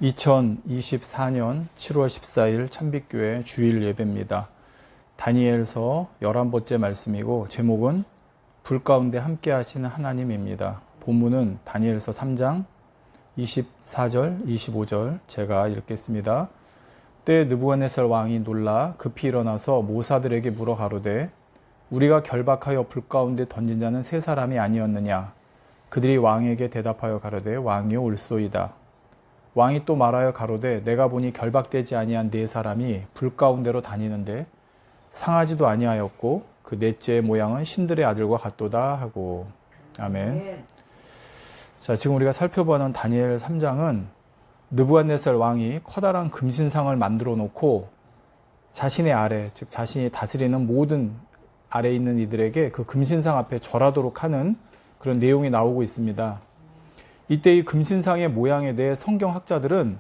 2024년 7월 14일 참빛교회 주일 예배입니다. 다니엘서 11번째 말씀이고 제목은 불 가운데 함께 하시는 하나님입니다. 본문은 다니엘서 3장 24절, 25절 제가 읽겠습니다. 때에 느부갓네살 왕이 놀라 급히 일어나서 모사들에게 물어 가로되 우리가 결박하여 불 가운데 던진 자는 세 사람이 아니었느냐? 그들이 왕에게 대답하여 가로되 왕이요 옳소이다. 왕이 또 말하여 가로되 내가 보니 결박되지 아니한 네 사람이 불 가운데로 다니는데 상하지도 아니하였고 그 넷째의 모양은 신들의 아들과 같도다 하고. 아멘. 자, 지금 우리가 살펴보는 다니엘 3장은 느부갓네살 왕이 커다란 금신상을 만들어 놓고 자신의 아래, 즉 자신이 다스리는 모든 아래에 있는 이들에게 그 금신상 앞에 절하도록 하는 그런 내용이 나오고 있습니다. 이때 이 금신상의 모양에 대해 성경학자들은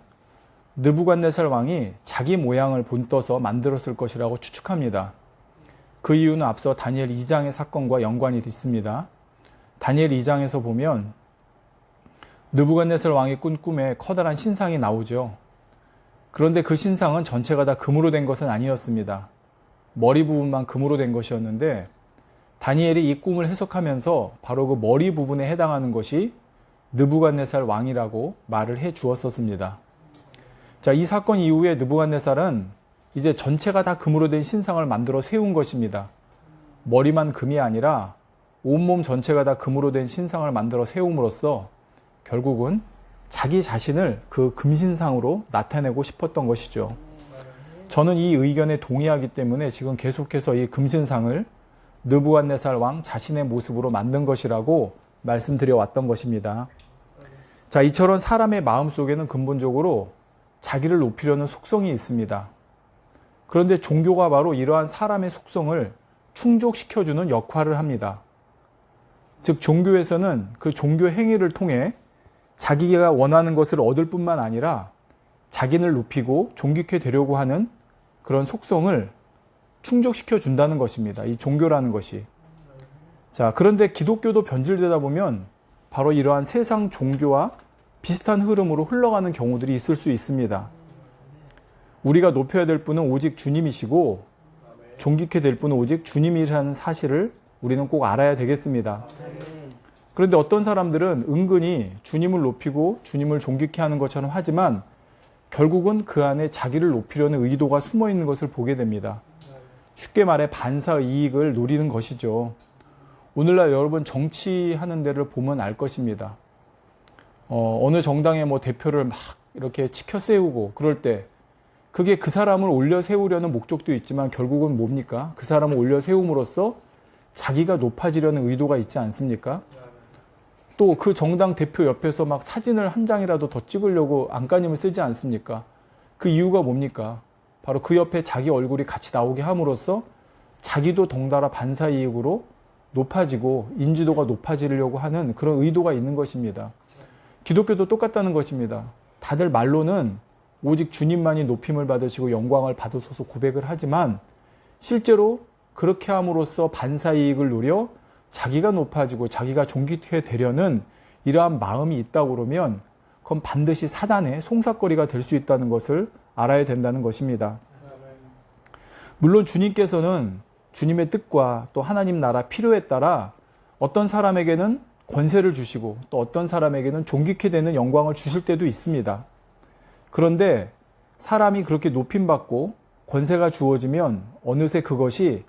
느부갓네살 왕이 자기 모양을 본떠서 만들었을 것이라고 추측합니다. 그 이유는 앞서 다니엘 2장의 사건과 연관이 있습니다. 다니엘 2장에서 보면 느부갓네살 왕이 꾼 꿈에 커다란 신상이 나오죠. 그런데 그 신상은 전체가 다 금으로 된 것은 아니었습니다. 머리 부분만 금으로 된 것이었는데 다니엘이 이 꿈을 해석하면서 바로 그 머리 부분에 해당하는 것이 느부갓네살 왕이라고 말을 해 주었었습니다. 자, 이 사건 이후에 느부갓네살은 이제 전체가 다 금으로 된 신상을 만들어 세운 것입니다. 머리만 금이 아니라 온몸 전체가 다 금으로 된 신상을 만들어 세움으로써 결국은 자기 자신을 그 금신상으로 나타내고 싶었던 것이죠. 저는 이 의견에 동의하기 때문에 지금 계속해서 이 금신상을 느부갓네살 왕 자신의 모습으로 만든 것이라고 말씀드려 왔던 것입니다. 자, 이처럼 사람의 마음속에는 근본적으로 자기를 높이려는 속성이 있습니다. 그런데 종교가 바로 이러한 사람의 속성을 충족시켜주는 역할을 합니다. 즉 종교에서는 그 종교 행위를 통해 자기가 원하는 것을 얻을 뿐만 아니라 자기를 높이고 존귀케 되려고 하는 그런 속성을 충족시켜 준다는 것입니다. 이 종교라는 것이. 자, 그런데 기독교도 변질되다 보면 바로 이러한 세상 종교와 비슷한 흐름으로 흘러가는 경우들이 있을 수 있습니다. 우리가 높여야 될 분은 오직 주님이시고 존귀케 될 분은 오직 주님이라는 사실을 우리는 꼭 알아야 되겠습니다. 그런데 어떤 사람들은 은근히 주님을 높이고 주님을 존귀케 하는 것처럼 하지만 결국은 그 안에 자기를 높이려는 의도가 숨어 있는 것을 보게 됩니다. 쉽게 말해 반사 이익을 노리는 것이죠. 오늘날 여러분 정치하는 데를 보면 알 것입니다. 어느 정당의 대표를 막 이렇게 치켜 세우고 그럴 때 그게 그 사람을 올려 세우려는 목적도 있지만 결국은 뭡니까? 그 사람을 올려 세움으로써 자기가 높아지려는 의도가 있지 않습니까? 또 그 정당 대표 옆에서 막 사진을 한 장이라도 더 찍으려고 안간힘을 쓰지 않습니까? 그 이유가 뭡니까? 바로 그 옆에 자기 얼굴이 같이 나오게 함으로써 자기도 덩달아 반사 이익으로 높아지고 인지도가 높아지려고 하는 그런 의도가 있는 것입니다. 기독교도 똑같다는 것입니다. 다들 말로는 오직 주님만이 높임을 받으시고 영광을 받으소서 고백을 하지만 실제로 그렇게 함으로써 반사 이익을 누려 자기가 높아지고 자기가 존귀케 되려는 이러한 마음이 있다고 그러면 그건 반드시 사단의 송사거리가 될 수 있다는 것을 알아야 된다는 것입니다. 물론 주님께서는 주님의 뜻과 또 하나님 나라 필요에 따라 어떤 사람에게는 권세를 주시고 또 어떤 사람에게는 존귀케 되는 영광을 주실 때도 있습니다. 그런데 사람이 그렇게 높임받고 권세가 주어지면 어느새 그것이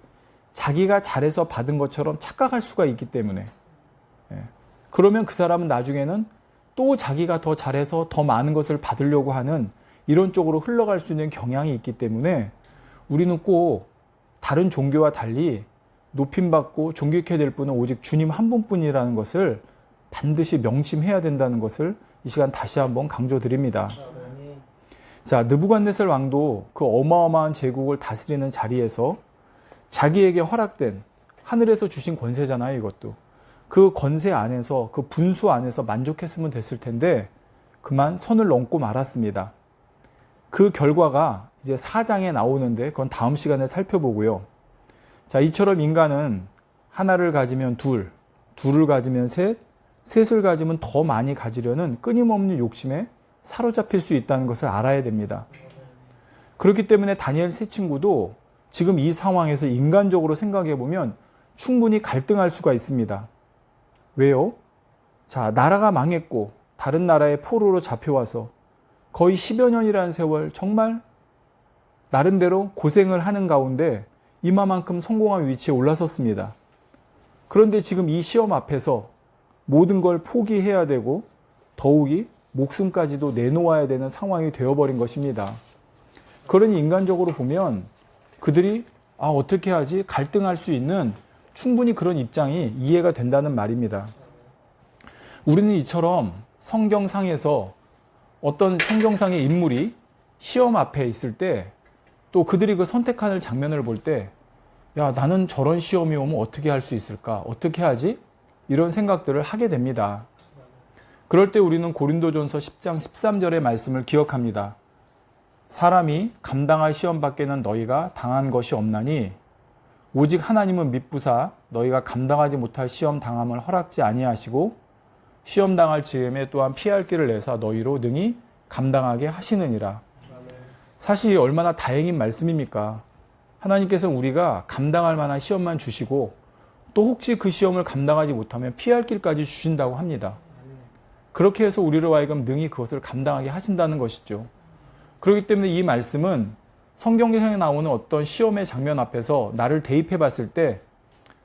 자기가 잘해서 받은 것처럼 착각할 수가 있기 때문에 그러면 그 사람은 나중에는 또 자기가 더 잘해서 더 많은 것을 받으려고 하는 이런 쪽으로 흘러갈 수 있는 경향이 있기 때문에 우리는 꼭 다른 종교와 달리 높임받고 존귀케 될 분은 오직 주님 한 분뿐이라는 것을 반드시 명심해야 된다는 것을 이 시간 다시 한번 강조드립니다. 자, 느부갓네살 왕도 그 어마어마한 제국을 다스리는 자리에서 자기에게 허락된 하늘에서 주신 권세잖아요, 이것도. 그 권세 안에서 그 분수 안에서 만족했으면 됐을 텐데 그만 선을 넘고 말았습니다. 그 결과가 이제 4장에 나오는데 그건 다음 시간에 살펴보고요. 자, 이처럼 인간은 하나를 가지면 둘, 둘을 가지면 셋, 셋을 가지면 더 많이 가지려는 끊임없는 욕심에 사로잡힐 수 있다는 것을 알아야 됩니다. 그렇기 때문에 다니엘 세 친구도 지금 이 상황에서 인간적으로 생각해 보면 충분히 갈등할 수가 있습니다. 왜요? 자, 나라가 망했고 다른 나라의 포로로 잡혀와서 거의 10여 년이라는 세월 정말 나름대로 고생을 하는 가운데 이마만큼 성공한 위치에 올라섰습니다. 그런데 지금 이 시험 앞에서 모든 걸 포기해야 되고 더욱이 목숨까지도 내놓아야 되는 상황이 되어버린 것입니다. 그러니 인간적으로 보면 그들이 어떻게 하지? 갈등할 수 있는 충분히 그런 입장이 이해가 된다는 말입니다. 우리는 이처럼 성경상에서 어떤 성경상의 인물이 시험 앞에 있을 때 또 그들이 그 선택하는 장면을 볼 때 야, 나는 저런 시험이 오면 어떻게 할 수 있을까? 어떻게 하지? 이런 생각들을 하게 됩니다. 그럴 때 우리는 고린도전서 10장 13절의 말씀을 기억합니다. 사람이 감당할 시험 밖에는 너희가 당한 것이 없나니 오직 하나님은 미쁘사 너희가 감당하지 못할 시험 당함을 허락지 아니하시고 시험 당할 즈음에 또한 피할 길을 내사 너희로 능히 감당하게 하시느니라. 사실 얼마나 다행인 말씀입니까? 하나님께서 우리가 감당할 만한 시험만 주시고 또 혹시 그 시험을 감당하지 못하면 피할 길까지 주신다고 합니다. 그렇게 해서 우리로 하여금 능히 그것을 감당하게 하신다는 것이죠. 그렇기 때문에 이 말씀은 성경에서 나오는 어떤 시험의 장면 앞에서 나를 대입해 봤을 때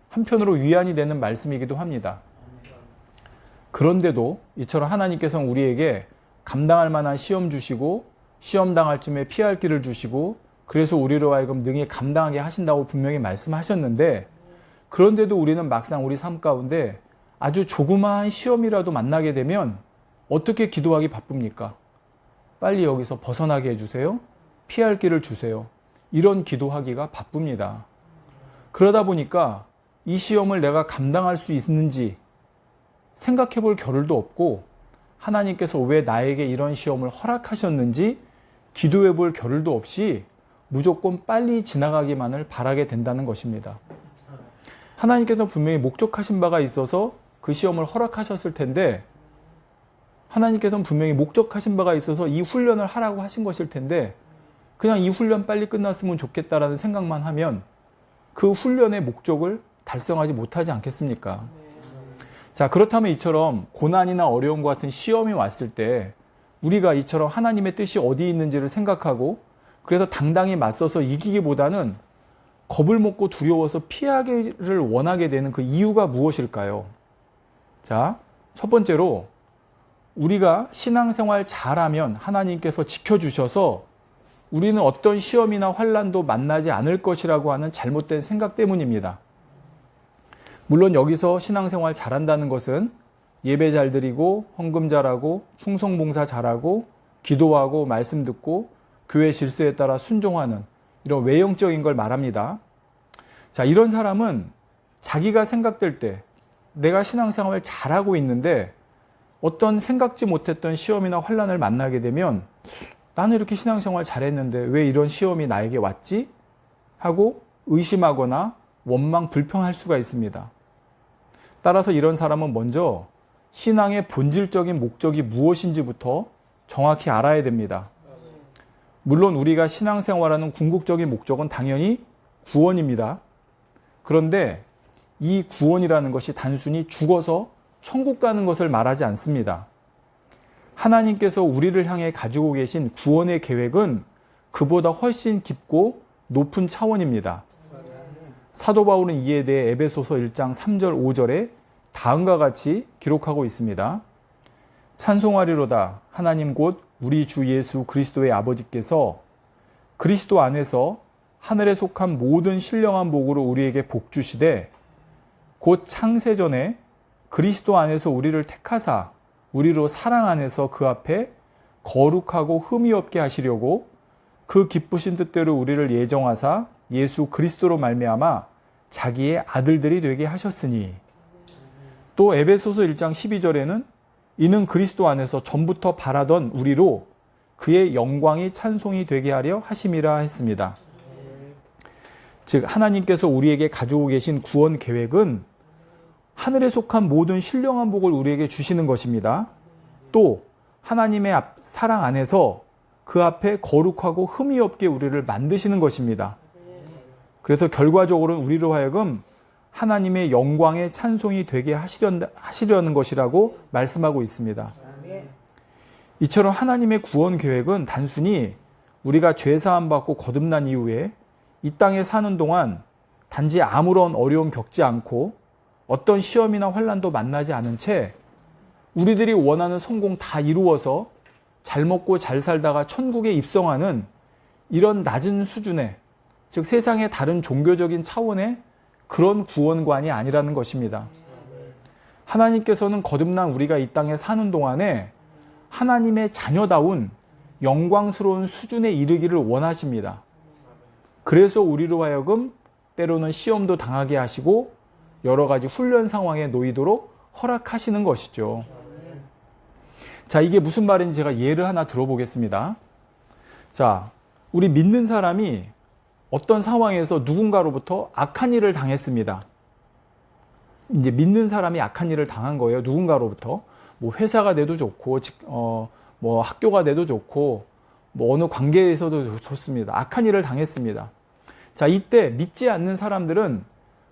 한편으로 위안이 되는 말씀이기도 합니다. 그런데도 이처럼 하나님께서는 우리에게 감당할 만한 시험 주시고 시험 당할 쯤에 피할 길을 주시고 그래서 우리로 하여금 능히 감당하게 하신다고 분명히 말씀하셨는데 그런데도 우리는 막상 우리 삶 가운데 아주 조그마한 시험이라도 만나게 되면 어떻게 기도하기 바쁩니까? 빨리 여기서 벗어나게 해주세요. 피할 길을 주세요. 이런 기도하기가 바쁩니다. 그러다 보니까 이 시험을 내가 감당할 수 있는지 생각해 볼 겨를도 없고 하나님께서 왜 나에게 이런 시험을 허락하셨는지 기도해 볼 겨를도 없이 무조건 빨리 지나가기만을 바라게 된다는 것입니다. 하나님께서 분명히 목적하신 바가 있어서 그 시험을 허락하셨을 텐데 하나님께서는 분명히 목적하신 바가 있어서 이 훈련을 하라고 하신 것일 텐데 그냥 이 훈련 빨리 끝났으면 좋겠다라는 생각만 하면 그 훈련의 목적을 달성하지 못하지 않겠습니까? 자, 그렇다면 이처럼 고난이나 어려움과 같은 시험이 왔을 때 우리가 이처럼 하나님의 뜻이 어디 있는지를 생각하고 그래서 당당히 맞서서 이기기보다는 겁을 먹고 두려워서 피하기를 원하게 되는 그 이유가 무엇일까요? 자, 첫 번째로 우리가 신앙생활 잘하면 하나님께서 지켜주셔서 우리는 어떤 시험이나 환난도 만나지 않을 것이라고 하는 잘못된 생각 때문입니다. 물론 여기서 신앙생활 잘한다는 것은 예배 잘 드리고 헌금 잘하고 충성봉사 잘하고 기도하고 말씀 듣고 교회 질서에 따라 순종하는 이런 외형적인 걸 말합니다. 자, 이런 사람은 자기가 생각될 때 내가 신앙생활을 잘하고 있는데 어떤 생각지 못했던 시험이나 환난을 만나게 되면 나는 이렇게 신앙생활 잘했는데 왜 이런 시험이 나에게 왔지? 하고 의심하거나 원망, 불평할 수가 있습니다. 따라서 이런 사람은 먼저 신앙의 본질적인 목적이 무엇인지부터 정확히 알아야 됩니다. 물론 우리가 신앙생활하는 궁극적인 목적은 당연히 구원입니다. 그런데 이 구원이라는 것이 단순히 죽어서 천국 가는 것을 말하지 않습니다. 하나님께서 우리를 향해 가지고 계신 구원의 계획은 그보다 훨씬 깊고 높은 차원입니다. 사도 바울은 이에 대해 에베소서 1장 3절 5절에 다음과 같이 기록하고 있습니다. 찬송하리로다 하나님 곧 우리 주 예수 그리스도의 아버지께서 그리스도 안에서 하늘에 속한 모든 신령한 복으로 우리에게 복 주시되 곧 창세전에 그리스도 안에서 우리를 택하사 우리로 사랑 안에서 그 앞에 거룩하고 흠이 없게 하시려고 그 기쁘신 뜻대로 우리를 예정하사 예수 그리스도로 말미암아 자기의 아들들이 되게 하셨으니 또 에베소서 1장 12절에는 이는 그리스도 안에서 전부터 바라던 우리로 그의 영광이 찬송이 되게 하려 하심이라 했습니다. 즉 하나님께서 우리에게 가지고 계신 구원 계획은 하늘에 속한 모든 신령한 복을 우리에게 주시는 것입니다. 또 하나님의 사랑 안에서 그 앞에 거룩하고 흠이 없게 우리를 만드시는 것입니다. 그래서 결과적으로는 우리로 하여금 하나님의 영광의 찬송이 되게 하시려는 것이라고 말씀하고 있습니다. 이처럼 하나님의 구원 계획은 단순히 우리가 죄사함 받고 거듭난 이후에 이 땅에 사는 동안 단지 아무런 어려움 겪지 않고 어떤 시험이나 환난도 만나지 않은 채 우리들이 원하는 성공 다 이루어서 잘 먹고 잘 살다가 천국에 입성하는 이런 낮은 수준의, 즉 세상의 다른 종교적인 차원의 그런 구원관이 아니라는 것입니다. 하나님께서는 거듭난 우리가 이 땅에 사는 동안에 하나님의 자녀다운 영광스러운 수준에 이르기를 원하십니다. 그래서 우리로 하여금 때로는 시험도 당하게 하시고 여러 가지 훈련 상황에 놓이도록 허락하시는 것이죠. 자, 이게 무슨 말인지 제가 예를 하나 들어보겠습니다. 자, 우리 믿는 사람이 어떤 상황에서 누군가로부터 악한 일을 당했습니다. 이제 믿는 사람이 악한 일을 당한 거예요. 누군가로부터. 뭐 회사가 돼도 좋고, 뭐 학교가 돼도 좋고, 뭐 어느 관계에서도 좋습니다. 악한 일을 당했습니다. 자, 이때 믿지 않는 사람들은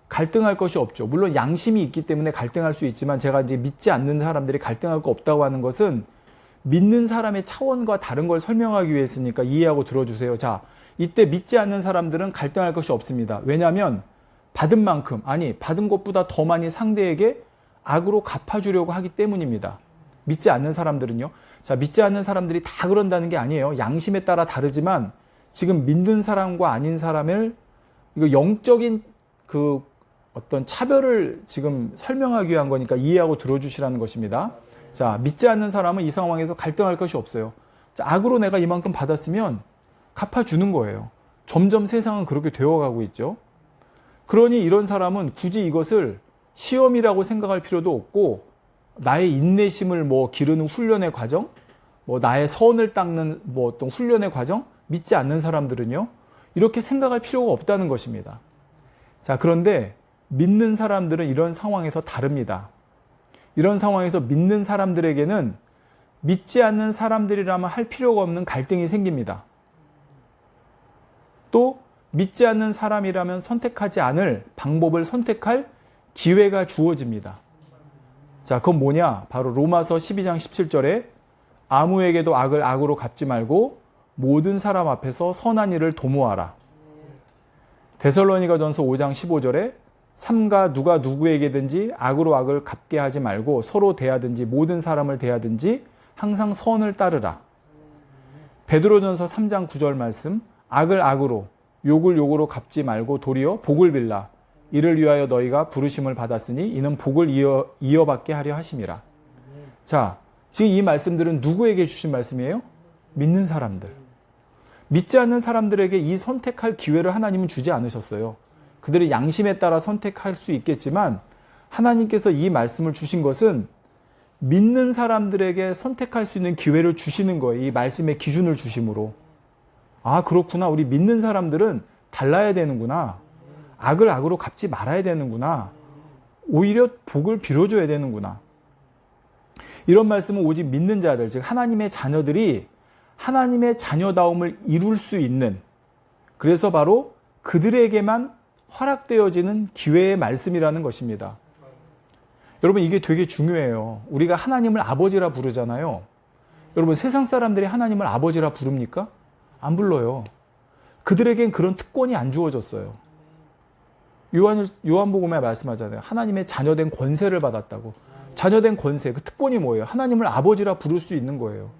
갈등할 것이 없죠. 물론 양심이 있기 때문에 갈등할 수 있지만 제가 이제 믿지 않는 사람들이 갈등할 거 없다고 하는 것은 믿는 사람의 차원과 다른 걸 설명하기 위해서니까 이해하고 들어주세요. 자, 이때 믿지 않는 사람들은 갈등할 것이 없습니다. 왜냐하면 받은 만큼, 아니 받은 것보다 더 많이 상대에게 악으로 갚아주려고 하기 때문입니다. 믿지 않는 사람들은요. 자, 믿지 않는 사람들이 다 그런다는 게 아니에요. 양심에 따라 다르지만 지금 믿는 사람과 아닌 사람을 이거 영적인 그 어떤 차별을 지금 설명하기 위한 거니까 이해하고 들어주시라는 것입니다. 자, 믿지 않는 사람은 이 상황에서 갈등할 것이 없어요. 자, 악으로 내가 이만큼 받았으면 갚아주는 거예요. 점점 세상은 그렇게 되어가고 있죠. 그러니 이런 사람은 굳이 이것을 시험이라고 생각할 필요도 없고 나의 인내심을 뭐 기르는 훈련의 과정, 뭐 나의 선을 닦는 뭐 어떤 훈련의 과정, 믿지 않는 사람들은요, 이렇게 생각할 필요가 없다는 것입니다. 자, 그런데 믿는 사람들은 이런 상황에서 다릅니다. 이런 상황에서 믿는 사람들에게는 믿지 않는 사람들이라면 할 필요가 없는 갈등이 생깁니다. 또 믿지 않는 사람이라면 선택하지 않을 방법을 선택할 기회가 주어집니다. 자, 그건 뭐냐? 바로 로마서 12장 17절에 아무에게도 악을 악으로 갚지 말고 모든 사람 앞에서 선한 일을 도모하라. 데살로니가전서 5장 15절에 삼가 누가 누구에게든지 악으로 악을 갚게 하지 말고 서로 대하든지 모든 사람을 대하든지 항상 선을 따르라. 베드로전서 3장 9절 말씀, 악을 악으로 욕을 욕으로 갚지 말고 도리어 복을 빌라. 이를 위하여 너희가 부르심을 받았으니 이는 복을 이어받게 하려 하심이라. 자, 지금 이 말씀들은 누구에게 주신 말씀이에요? 믿는 사람들. 믿지 않는 사람들에게 이 선택할 기회를 하나님은 주지 않으셨어요. 그들의 양심에 따라 선택할 수 있겠지만 하나님께서 이 말씀을 주신 것은 믿는 사람들에게 선택할 수 있는 기회를 주시는 거예요. 이 말씀의 기준을 주심으로. 아, 그렇구나. 우리 믿는 사람들은 달라야 되는구나. 악을 악으로 갚지 말아야 되는구나. 오히려 복을 빌어줘야 되는구나. 이런 말씀은 오직 믿는 자들, 즉 하나님의 자녀들이 하나님의 자녀다움을 이룰 수 있는, 그래서 바로 그들에게만 허락되어지는 기회의 말씀이라는 것입니다. 여러분, 이게 되게 중요해요. 우리가 하나님을 아버지라 부르잖아요. 여러분, 세상 사람들이 하나님을 아버지라 부릅니까? 안 불러요. 그들에겐 그런 특권이 안 주어졌어요. 요한복음에 말씀하잖아요. 하나님의 자녀된 권세를 받았다고. 자녀된 권세, 그 특권이 뭐예요? 하나님을 아버지라 부를 수 있는 거예요.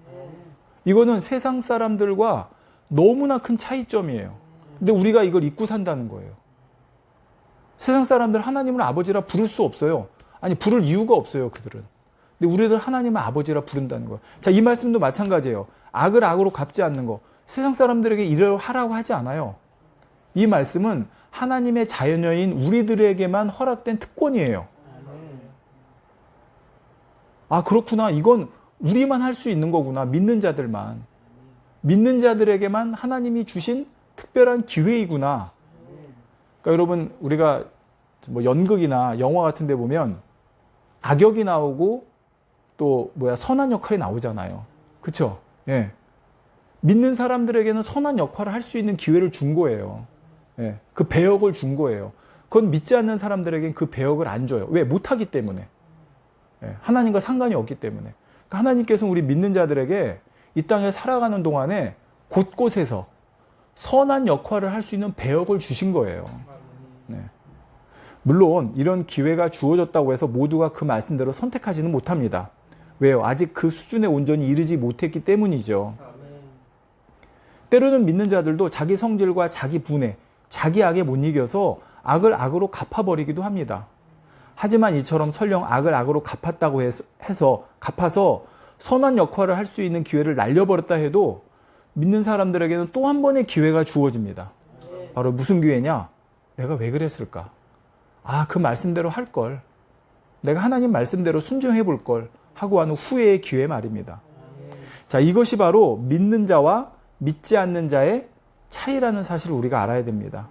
이거는 세상 사람들과 너무나 큰 차이점이에요. 근데 우리가 이걸 잊고 산다는 거예요. 세상 사람들 하나님을 아버지라 부를 수 없어요. 아니, 부를 이유가 없어요, 그들은. 근데 우리들 하나님을 아버지라 부른다는 거예요. 자, 이 말씀도 마찬가지예요. 악을 악으로 갚지 않는 거. 세상 사람들에게 이를 하라고 하지 않아요. 이 말씀은 하나님의 자녀인 우리들에게만 허락된 특권이에요. 아, 그렇구나. 이건 우리만 할 수 있는 거구나. 믿는 자들만. 믿는 자들에게만 하나님이 주신 특별한 기회이구나. 그러니까 여러분, 우리가 뭐 연극이나 영화 같은 데 보면 악역이 나오고 또 선한 역할이 나오잖아요. 그쵸? 예. 믿는 사람들에게는 선한 역할을 할 수 있는 기회를 준 거예요. 예. 그 배역을 준 거예요. 그건 믿지 않는 사람들에게는 그 배역을 안 줘요. 왜? 못하기 때문에. 예. 하나님과 상관이 없기 때문에. 그러니까 하나님께서는 우리 믿는 자들에게 이 땅에 살아가는 동안에 곳곳에서 선한 역할을 할 수 있는 배역을 주신 거예요. 네. 물론 이런 기회가 주어졌다고 해서 모두가 그 말씀대로 선택하지는 못합니다. 왜요? 아직 그 수준에 온전히 이르지 못했기 때문이죠. 때로는 믿는 자들도 자기 성질과 자기 분해, 자기 악에 못 이겨서 악을 악으로 갚아버리기도 합니다. 하지만 이처럼 설령 악을 악으로 갚았다고 갚아서 선한 역할을 할 수 있는 기회를 날려버렸다 해도 믿는 사람들에게는 또 한 번의 기회가 주어집니다. 바로 무슨 기회냐? 내가 왜 그랬을까? 그 말씀대로 할 걸. 내가 하나님 말씀대로 순종해 볼 걸 하고 하는 후회의 기회 말입니다. 자, 이것이 바로 믿는 자와 믿지 않는 자의 차이라는 사실을 우리가 알아야 됩니다.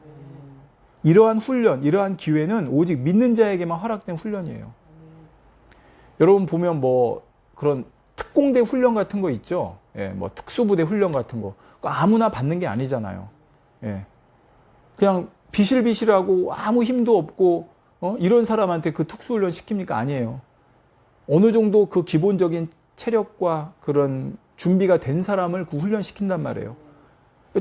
이러한 훈련, 이러한 기회는 오직 믿는 자에게만 허락된 훈련이에요. 여러분 보면 뭐 그런 특공대 훈련 같은 거 있죠? 예, 뭐 특수부대 훈련 같은 거. 아무나 받는 게 아니잖아요. 예. 그냥 비실비실하고 아무 힘도 없고, 이런 사람한테 그 특수훈련 시킵니까? 아니에요. 어느 정도 그 기본적인 체력과 그런 준비가 된 사람을 그 훈련시킨단 말이에요.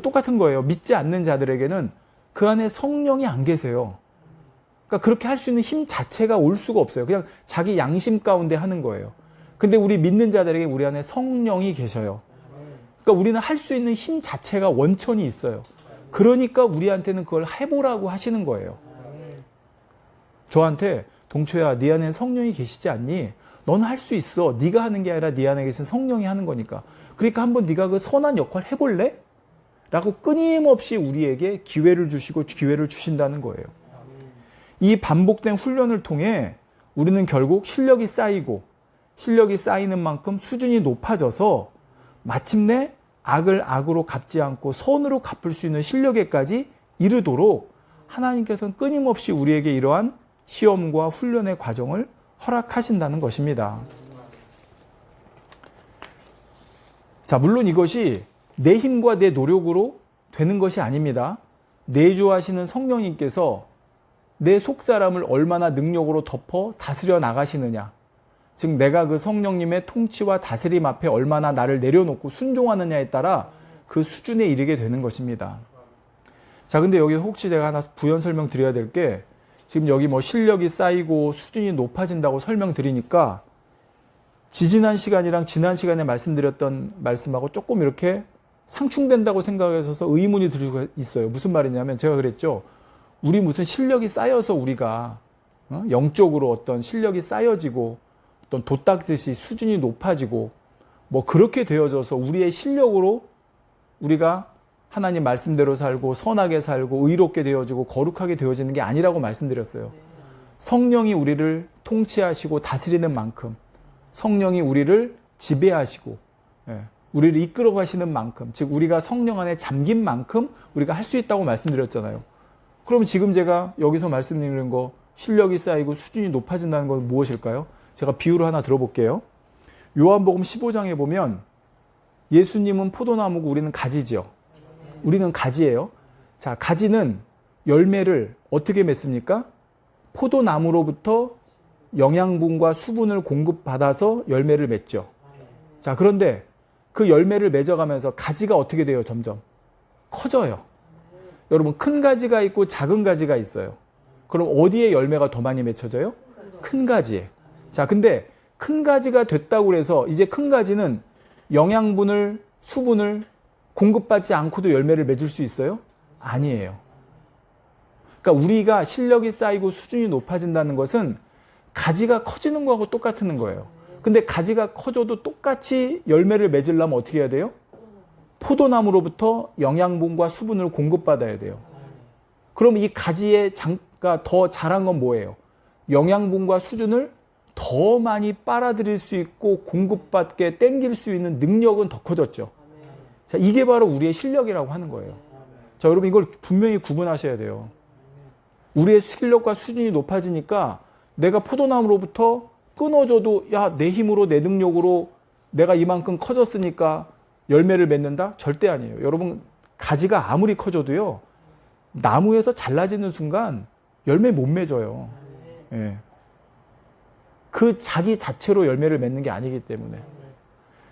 똑같은 거예요. 믿지 않는 자들에게는 그 안에 성령이 안 계세요. 그러니까 그렇게 할 수 있는 힘 자체가 올 수가 없어요. 그냥 자기 양심 가운데 하는 거예요. 근데 우리 믿는 자들에게 우리 안에 성령이 계셔요. 그러니까 우리는 할 수 있는 힘 자체가 원천이 있어요. 그러니까 우리한테는 그걸 해보라고 하시는 거예요. 저한테 동초야, 네 안에 성령이 계시지 않니? 넌 할 수 있어. 네가 하는 게 아니라 네 안에 계신 성령이 하는 거니까. 그러니까 한번 네가 그 선한 역할 해볼래? 라고 끊임없이 우리에게 기회를 주시고 기회를 주신다는 거예요. 이 반복된 훈련을 통해 우리는 결국 실력이 쌓이는 만큼 수준이 높아져서 마침내 악을 악으로 갚지 않고 선으로 갚을 수 있는 실력에까지 이르도록 하나님께서는 끊임없이 우리에게 이러한 시험과 훈련의 과정을 허락하신다는 것입니다. 자, 물론 이것이 내 힘과 내 노력으로 되는 것이 아닙니다. 내주하시는 성령님께서 내 속사람을 얼마나 능력으로 덮어 다스려 나가시느냐, 즉 내가 그 성령님의 통치와 다스림 앞에 얼마나 나를 내려놓고 순종하느냐에 따라 그 수준에 이르게 되는 것입니다. 자, 근데 여기 혹시 제가 하나 부연 설명드려야 될 게, 지금 여기 뭐 실력이 쌓이고 수준이 높아진다고 설명드리니까 지지난 시간이랑 지난 시간에 말씀드렸던 말씀하고 조금 이렇게 상충된다고 생각해서 의문이 들 수가 있어요. 무슨 말이냐면, 제가 그랬죠. 우리 무슨 실력이 쌓여서 우리가 영적으로 어떤 실력이 쌓여지고 어떤 돛 닦듯이 수준이 높아지고 뭐 그렇게 되어져서 우리의 실력으로 우리가 하나님 말씀대로 살고 선하게 살고 의롭게 되어지고 거룩하게 되어지는 게 아니라고 말씀드렸어요. 성령이 우리를 통치하시고 다스리는 만큼, 성령이 우리를 지배하시고 우리를 이끌어 가시는 만큼, 즉 우리가 성령 안에 잠긴 만큼 우리가 할 수 있다고 말씀드렸잖아요. 그럼 지금 제가 여기서 말씀드리는 거, 실력이 쌓이고 수준이 높아진다는 건 무엇일까요? 제가 비유를 하나 들어볼게요. 요한복음 15장에 보면 예수님은 포도나무고 우리는 가지죠. 우리는 가지예요. 자, 가지는 열매를 어떻게 맺습니까? 포도나무로부터 영양분과 수분을 공급받아서 열매를 맺죠. 자, 그런데 그 열매를 맺어가면서 가지가 어떻게 돼요? 점점 커져요. 여러분, 큰 가지가 있고 작은 가지가 있어요. 그럼 어디에 열매가 더 많이 맺혀져요? 큰 가지에. 자, 근데 큰 가지가 됐다고 해서 이제 큰 가지는 영양분을, 수분을 공급받지 않고도 열매를 맺을 수 있어요? 아니에요. 그러니까 우리가 실력이 쌓이고 수준이 높아진다는 것은 가지가 커지는 거하고 똑같은 거예요. 근데 가지가 커져도 똑같이 열매를 맺으려면 어떻게 해야 돼요? 포도나무로부터 영양분과 수분을 공급받아야 돼요. 그럼 이 가지의 장가 더 자란 건 뭐예요? 영양분과 수준을 더 많이 빨아들일 수 있고 공급받게 땡길 수 있는 능력은 더 커졌죠. 자, 이게 바로 우리의 실력이라고 하는 거예요. 자, 여러분 이걸 분명히 구분하셔야 돼요. 우리의 실력과 수준이 높아지니까 내가 포도나무로부터 끊어져도 야, 내 힘으로 내 능력으로 내가 이만큼 커졌으니까 열매를 맺는다? 절대 아니에요. 여러분, 가지가 아무리 커져도요, 나무에서 잘라지는 순간 열매 못 맺어요. 예. 그 자기 자체로 열매를 맺는 게 아니기 때문에.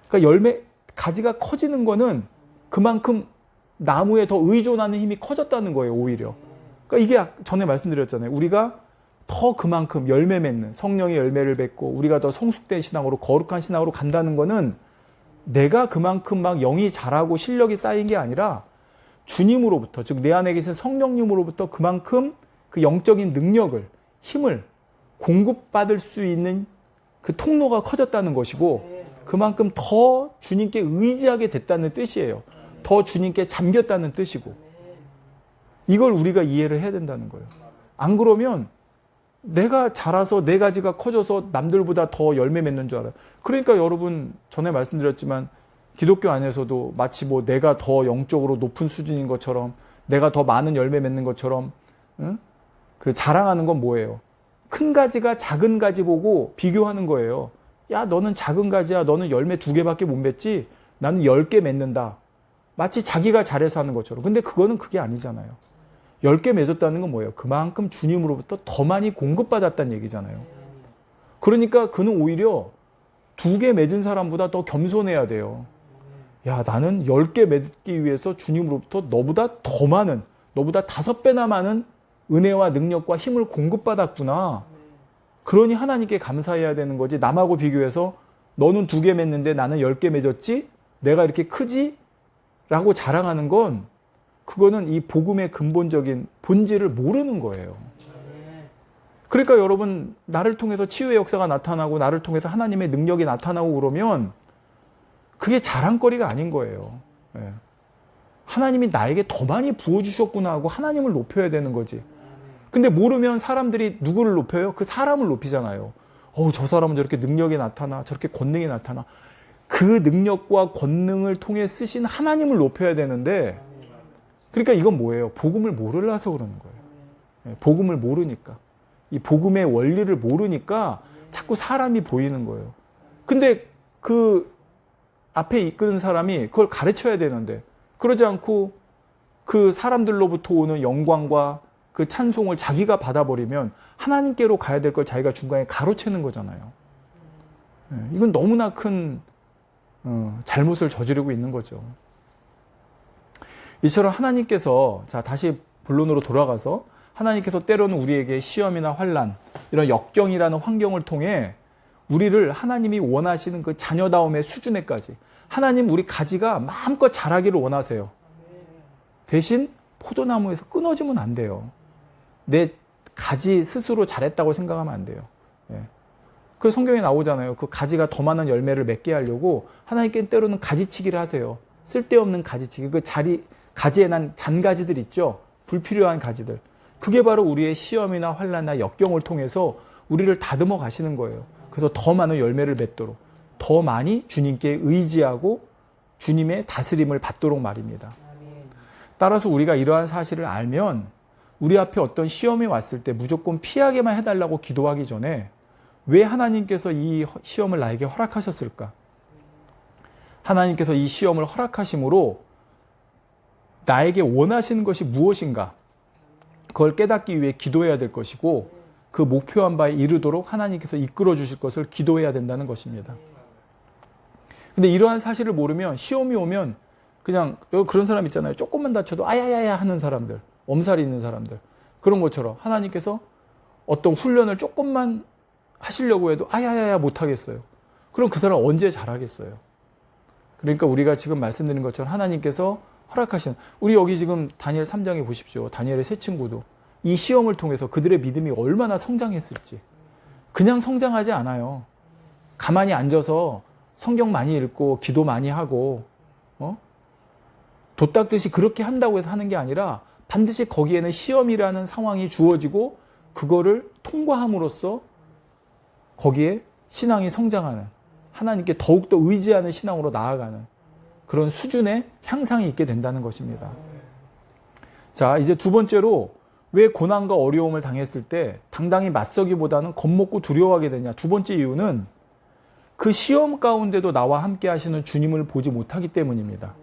그러니까 가지가 커지는 거는 그만큼 나무에 더 의존하는 힘이 커졌다는 거예요, 오히려. 그러니까 이게 전에 말씀드렸잖아요. 우리가 더 그만큼 열매 맺는, 성령의 열매를 맺고 우리가 더 성숙된 신앙으로, 거룩한 신앙으로 간다는 거는 내가 그만큼 막 영이 자라고 실력이 쌓인 게 아니라 주님으로부터, 즉 내 안에 계신 성령님으로부터 그만큼 그 영적인 능력을, 힘을 공급받을 수 있는 그 통로가 커졌다는 것이고, 그만큼 더 주님께 의지하게 됐다는 뜻이에요. 더 주님께 잠겼다는 뜻이고, 이걸 우리가 이해를 해야 된다는 거예요. 안 그러면 내가 자라서 내 가지가 커져서 남들보다 더 열매 맺는 줄 알아요. 그러니까 여러분, 전에 말씀드렸지만 기독교 안에서도 마치 뭐 내가 더 영적으로 높은 수준인 것처럼, 내가 더 많은 열매 맺는 것처럼, 응? 그 자랑하는 건 뭐예요? 큰 가지가 작은 가지 보고 비교하는 거예요. 야, 너는 작은 가지야. 너는 열매 2개밖에 못 맺지? 나는 10개 맺는다. 마치 자기가 잘해서 하는 것처럼. 근데 그게 아니잖아요. 10개 맺었다는 건 뭐예요? 그만큼 주님으로부터 더 많이 공급받았다는 얘기잖아요. 그러니까 그는 오히려 2개 맺은 사람보다 더 겸손해야 돼요. 야, 나는 10개 맺기 위해서 주님으로부터 너보다 더 많은, 너보다 5배나 많은 은혜와 능력과 힘을 공급받았구나. 그러니 하나님께 감사해야 되는 거지. 남하고 비교해서 너는 2개 맺는데 나는 10개 맺었지? 내가 이렇게 크지? 라고 자랑하는 건, 그거는 이 복음의 근본적인 본질을 모르는 거예요. 그러니까 여러분, 나를 통해서 치유의 역사가 나타나고 나를 통해서 하나님의 능력이 나타나고 그러면 그게 자랑거리가 아닌 거예요. 하나님이 나에게 더 많이 부어주셨구나 하고 하나님을 높여야 되는 거지. 근데 모르면 사람들이 누구를 높여요? 그 사람을 높이잖아요. 저 사람은 저렇게 능력이 나타나, 저렇게 권능이 나타나. 그 능력과 권능을 통해 쓰신 하나님을 높여야 되는데, 그러니까 이건 뭐예요? 복음을 모르라서 그러는 거예요. 복음을 모르니까. 이 복음의 원리를 모르니까 자꾸 사람이 보이는 거예요. 근데 그 앞에 이끄는 사람이 그걸 가르쳐야 되는데, 그러지 않고 그 사람들로부터 오는 영광과 그 찬송을 자기가 받아버리면 하나님께로 가야 될 걸 자기가 중간에 가로채는 거잖아요. 이건 너무나 큰 잘못을 저지르고 있는 거죠. 이처럼 하나님께서, 자, 다시 본론으로 돌아가서, 하나님께서 때로는 우리에게 시험이나 환난, 이런 역경이라는 환경을 통해 우리를 하나님이 원하시는 그 자녀다움의 수준에까지, 하나님 우리 가지가 마음껏 자라기를 원하세요. 대신 포도나무에서 끊어지면 안 돼요. 내 가지 스스로 잘했다고 생각하면 안 돼요. 그 성경에 나오잖아요. 그 가지가 더 많은 열매를 맺게 하려고 하나님께 때로는 가지치기를 하세요. 쓸데없는 가지치기. 그 가지에 난 잔가지들 있죠. 불필요한 가지들. 그게 바로 우리의 시험이나 환난이나 역경을 통해서 우리를 다듬어 가시는 거예요. 그래서 더 많은 열매를 맺도록, 더 많이 주님께 의지하고 주님의 다스림을 받도록 말입니다. 따라서 우리가 이러한 사실을 알면 우리 앞에 어떤 시험이 왔을 때 무조건 피하게만 해달라고 기도하기 전에, 왜 하나님께서 이 시험을 나에게 허락하셨을까? 하나님께서 이 시험을 허락하심으로 나에게 원하시는 것이 무엇인가? 그걸 깨닫기 위해 기도해야 될 것이고, 그 목표한 바에 이르도록 하나님께서 이끌어 주실 것을 기도해야 된다는 것입니다. 근데 이러한 사실을 모르면 시험이 오면 그냥, 그런 사람 있잖아요. 조금만 다쳐도 아야야야 하는 사람들, 엄살이 있는 사람들. 그런 것처럼 하나님께서 어떤 훈련을 조금만 하시려고 해도 아야야야 못하겠어요. 그럼 그 사람 언제 잘하겠어요? 그러니까 우리가 지금 말씀드린 것처럼 하나님께서 허락하신, 우리 여기 지금 다니엘 3장에 보십시오. 다니엘의 세 친구도 이 시험을 통해서 그들의 믿음이 얼마나 성장했을지. 그냥 성장하지 않아요. 가만히 앉아서 성경 많이 읽고 기도 많이 하고 도 닦듯이 그렇게 한다고 해서 하는 게 아니라, 반드시 거기에는 시험이라는 상황이 주어지고 그거를 통과함으로써 거기에 신앙이 성장하는, 하나님께 더욱더 의지하는 신앙으로 나아가는 그런 수준의 향상이 있게 된다는 것입니다. 자, 이제 두 번째로, 왜 고난과 어려움을 당했을 때 당당히 맞서기보다는 겁먹고 두려워하게 되냐. 두 번째 이유는 그 시험 가운데도 나와 함께 하시는 주님을 보지 못하기 때문입니다.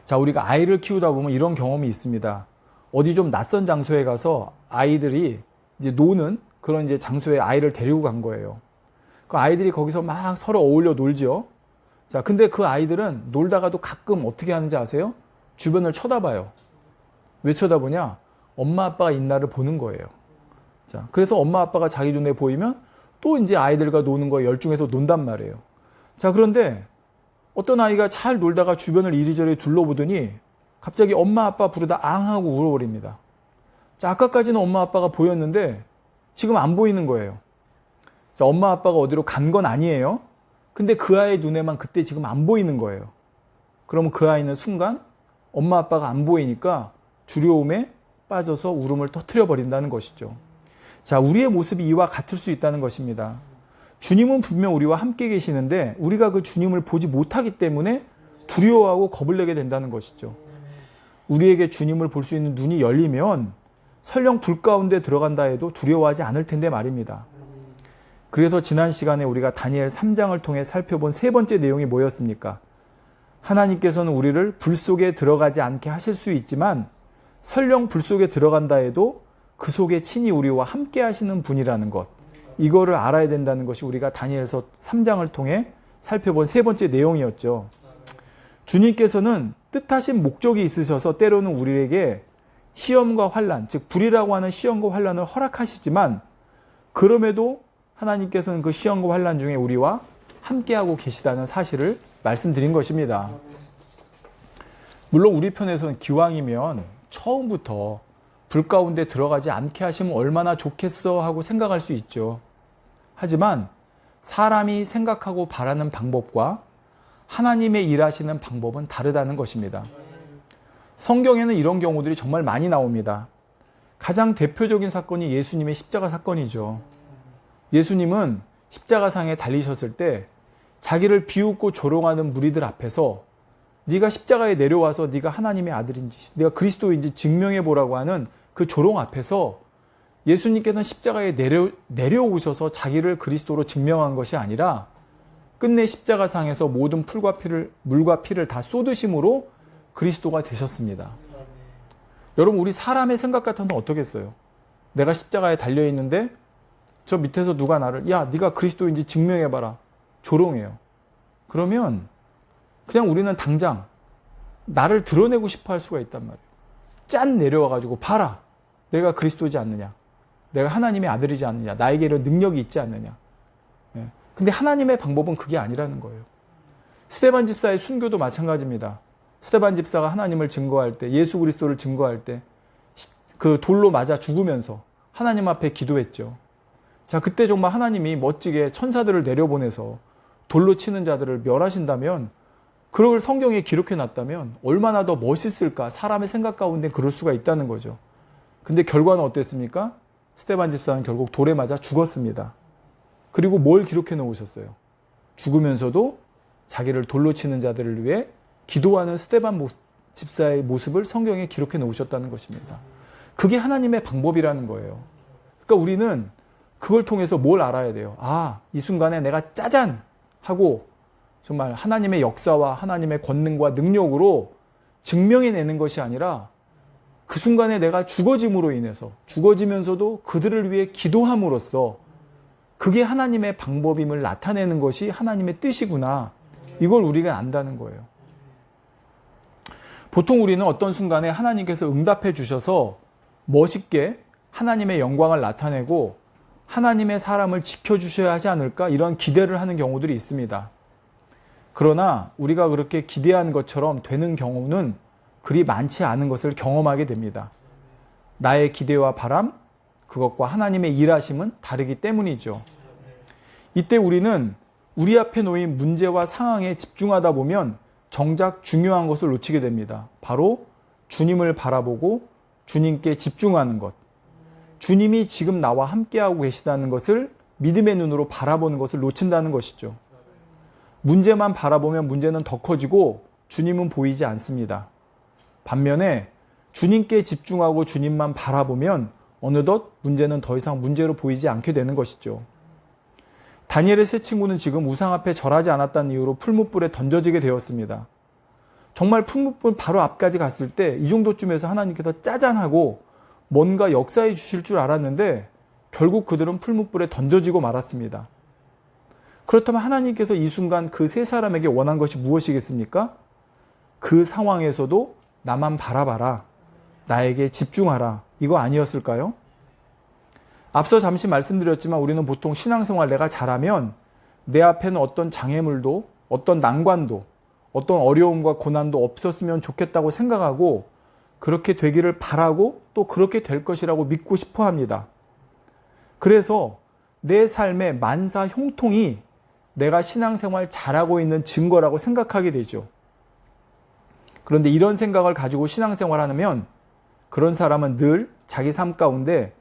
자, 우리가 아이를 키우다 보면 이런 경험이 있습니다. 어디 좀 낯선 장소에 가서 아이들이 이제 노는 그런 이제 장소에 아이를 데리고 간 거예요. 그 아이들이 거기서 막 서로 어울려 놀죠. 자, 근데 그 아이들은 놀다가도 가끔 어떻게 하는지 아세요? 주변을 쳐다봐요. 왜 쳐다보냐? 엄마 아빠가 있나를 보는 거예요. 자, 그래서 엄마 아빠가 자기 눈에 보이면 또 이제 아이들과 노는 거에 열중해서 논단 말이에요. 자, 그런데 어떤 아이가 잘 놀다가 주변을 이리저리 둘러보더니 갑자기 엄마 아빠 부르다 앙 하고 울어버립니다. 자, 아까까지는 엄마 아빠가 보였는데 지금 안 보이는 거예요. 자, 엄마 아빠가 어디로 간 건 아니에요. 근데 그 아이의 눈에만 그때 지금 안 보이는 거예요. 그러면 그 아이는 순간 엄마 아빠가 안 보이니까 두려움에 빠져서 울음을 터뜨려 버린다는 것이죠. 자, 우리의 모습이 이와 같을 수 있다는 것입니다. 주님은 분명 우리와 함께 계시는데 우리가 그 주님을 보지 못하기 때문에 두려워하고 겁을 내게 된다는 것이죠. 우리에게 주님을 볼 수 있는 눈이 열리면 설령 불 가운데 들어간다 해도 두려워하지 않을 텐데 말입니다. 그래서 지난 시간에 우리가 다니엘 3장을 통해 살펴본 세 번째 내용이 뭐였습니까? 하나님께서는 우리를 불 속에 들어가지 않게 하실 수 있지만 설령 불 속에 들어간다 해도 그 속에 친히 우리와 함께 하시는 분이라는 것, 이거를 알아야 된다는 것이 우리가 다니엘서 3장을 통해 살펴본 세 번째 내용이었죠. 주님께서는 뜻하신 목적이 있으셔서 때로는 우리에게 시험과 환난, 즉 불이라고 하는 시험과 환난을 허락하시지만 그럼에도 하나님께서는 그 시험과 환난 중에 우리와 함께하고 계시다는 사실을 말씀드린 것입니다. 물론 우리 편에서는 기왕이면 처음부터 불 가운데 들어가지 않게 하시면 얼마나 좋겠어 하고 생각할 수 있죠. 하지만 사람이 생각하고 바라는 방법과 하나님의 일하시는 방법은 다르다는 것입니다. 성경에는 이런 경우들이 정말 많이 나옵니다. 가장 대표적인 사건이 예수님의 십자가 사건이죠. 예수님은 십자가상에 달리셨을 때 자기를 비웃고 조롱하는 무리들 앞에서 네가 십자가에 내려와서 네가 하나님의 아들인지 네가 그리스도인지 증명해 보라고 하는 그 조롱 앞에서 예수님께서는 십자가에 내려오셔서 자기를 그리스도로 증명한 것이 아니라 끝내 십자가상에서 모든 물과 피를 다 쏟으심으로 그리스도가 되셨습니다. 여러분, 우리 사람의 생각 같으면 어떻겠어요? 내가 십자가에 달려있는데 저 밑에서 누가 나를 야, 네가 그리스도인지 증명해봐라. 조롱해요. 그러면 그냥 우리는 당장 나를 드러내고 싶어 할 수가 있단 말이에요. 짠 내려와가지고 봐라. 내가 그리스도지 않느냐. 내가 하나님의 아들이지 않느냐. 나에게 이런 능력이 있지 않느냐. 근데 하나님의 방법은 그게 아니라는 거예요. 스데반 집사의 순교도 마찬가지입니다. 스데반 집사가 하나님을 증거할 때, 예수 그리스도를 증거할 때 그 돌로 맞아 죽으면서 하나님 앞에 기도했죠. 자, 그때 정말 하나님이 멋지게 천사들을 내려보내서 돌로 치는 자들을 멸하신다면, 그걸 성경에 기록해 놨다면 얼마나 더 멋있을까. 사람의 생각 가운데 그럴 수가 있다는 거죠. 근데 결과는 어땠습니까? 스데반 집사는 결국 돌에 맞아 죽었습니다. 그리고 뭘 기록해 놓으셨어요? 죽으면서도 자기를 돌로 치는 자들을 위해 기도하는 스데반 집사의 모습을 성경에 기록해 놓으셨다는 것입니다. 그게 하나님의 방법이라는 거예요. 그러니까 우리는 그걸 통해서 뭘 알아야 돼요? 아, 이 순간에 내가 짜잔 하고 정말 하나님의 역사와 하나님의 권능과 능력으로 증명해내는 것이 아니라 그 순간에 내가 죽어짐으로 인해서 죽어지면서도 그들을 위해 기도함으로써 그게 하나님의 방법임을 나타내는 것이 하나님의 뜻이구나. 이걸 우리가 안다는 거예요. 보통 우리는 어떤 순간에 하나님께서 응답해 주셔서 멋있게 하나님의 영광을 나타내고 하나님의 사람을 지켜주셔야 하지 않을까 이런 기대를 하는 경우들이 있습니다. 그러나 우리가 그렇게 기대한 것처럼 되는 경우는 그리 많지 않은 것을 경험하게 됩니다. 나의 기대와 바람, 그것과 하나님의 일하심은 다르기 때문이죠. 이때 우리는 우리 앞에 놓인 문제와 상황에 집중하다 보면 정작 중요한 것을 놓치게 됩니다. 바로 주님을 바라보고 주님께 집중하는 것. 주님이 지금 나와 함께하고 계시다는 것을 믿음의 눈으로 바라보는 것을 놓친다는 것이죠. 문제만 바라보면 문제는 더 커지고 주님은 보이지 않습니다. 반면에 주님께 집중하고 주님만 바라보면 어느덧 문제는 더 이상 문제로 보이지 않게 되는 것이죠. 다니엘의 세 친구는 지금 우상 앞에 절하지 않았다는 이유로 풀무불에 던져지게 되었습니다. 정말 풀무불 바로 앞까지 갔을 때 이 정도쯤에서 하나님께서 짜잔하고 뭔가 역사해 주실 줄 알았는데 결국 그들은 풀무불에 던져지고 말았습니다. 그렇다면 하나님께서 이 순간 그 세 사람에게 원한 것이 무엇이겠습니까? 그 상황에서도 나만 바라봐라. 나에게 집중하라. 이거 아니었을까요? 앞서 잠시 말씀드렸지만 우리는 보통 신앙생활 내가 잘하면 내 앞에는 어떤 장애물도 어떤 난관도 어떤 어려움과 고난도 없었으면 좋겠다고 생각하고 그렇게 되기를 바라고 또 그렇게 될 것이라고 믿고 싶어 합니다. 그래서 내 삶의 만사 형통이 내가 신앙생활 잘하고 있는 증거라고 생각하게 되죠. 그런데 이런 생각을 가지고 신앙생활하면 그런 사람은 늘 자기 삶 가운데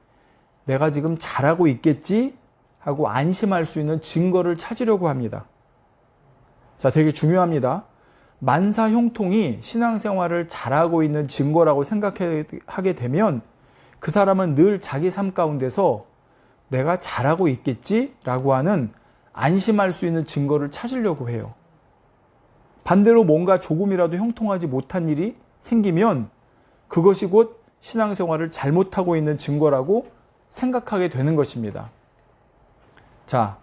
내가 지금 잘하고 있겠지 하고 안심할 수 있는 증거를 찾으려고 합니다. 자, 되게 중요합니다. 만사 형통이 신앙생활을 잘하고 있는 증거라고 생각하게 되면 그 사람은 늘 자기 삶 가운데서 내가 잘하고 있겠지 라고 하는 안심할 수 있는 증거를 찾으려고 해요. 반대로 뭔가 조금이라도 형통하지 못한 일이 생기면 그것이 곧 신앙생활을 잘못하고 있는 증거라고 생각하게 되는 것입니다. 자,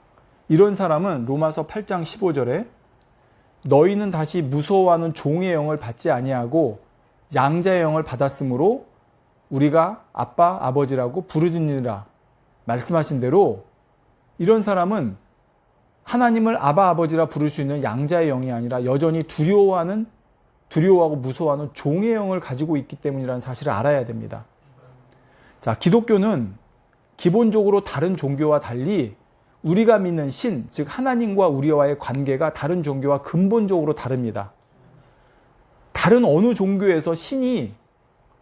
이런 사람은 로마서 8장 15절에 너희는 다시 무서워하는 종의 영을 받지 아니하고 양자의 영을 받았으므로 우리가 아빠, 아버지라고 부르짖느니라 말씀하신 대로 이런 사람은 하나님을 아바, 아버지라 부를 수 있는 양자의 영이 아니라 여전히 두려워하고 무서워하는 종의 영을 가지고 있기 때문이라는 사실을 알아야 됩니다. 자, 기독교는 기본적으로 다른 종교와 달리 우리가 믿는 신, 즉 하나님과 우리와의 관계가 다른 종교와 근본적으로 다릅니다. 다른 어느 종교에서 신이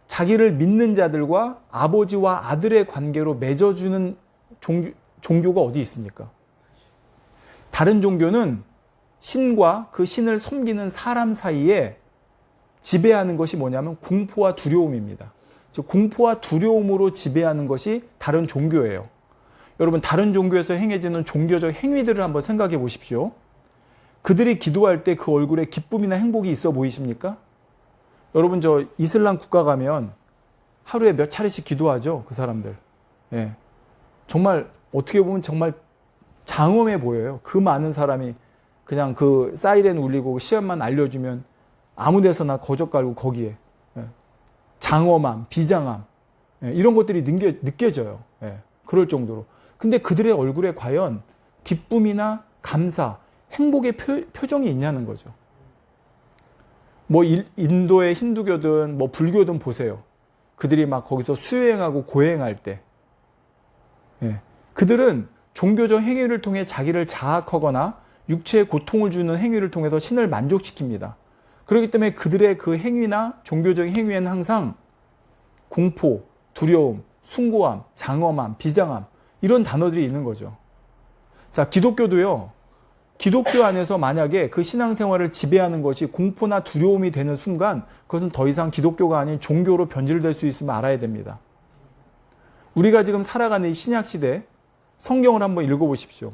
자기를 믿는 자들과 아버지와 아들의 관계로 맺어주는 종교가 어디 있습니까? 다른 종교는 신과 그 신을 섬기는 사람 사이에 지배하는 것이 뭐냐면 공포와 두려움입니다. 즉 공포와 두려움으로 지배하는 것이 다른 종교예요. 여러분, 다른 종교에서 행해지는 종교적 행위들을 한번 생각해 보십시오. 그들이 기도할 때 그 얼굴에 기쁨이나 행복이 있어 보이십니까? 여러분, 저 이슬람 국가 가면 하루에 몇 차례씩 기도하죠, 그 사람들. 예. 정말 어떻게 보면 정말 장엄해 보여요. 그 많은 사람이 그냥 그 사이렌 울리고 시간만 알려주면 아무 데서나 거적 깔고 거기에 장엄함, 비장함 이런 것들이 느껴져요. 그럴 정도로. 근데 그들의 얼굴에 과연 기쁨이나 감사, 행복의 표정이 있냐는 거죠. 뭐 인도의 힌두교든 뭐 불교든 보세요. 그들이 막 거기서 수행하고 고행할 때 그들은 종교적 행위를 통해 자기를 자학하거나 육체에 고통을 주는 행위를 통해서 신을 만족시킵니다. 그렇기 때문에 그들의 그 행위나 종교적인 행위에는 항상 공포, 두려움, 숭고함, 장엄함, 비장함 이런 단어들이 있는 거죠. 자, 기독교도요. 기독교 안에서 만약에 그 신앙생활을 지배하는 것이 공포나 두려움이 되는 순간 그것은 더 이상 기독교가 아닌 종교로 변질될 수 있음을 알아야 됩니다. 우리가 지금 살아가는 이 신약시대 성경을 한번 읽어보십시오.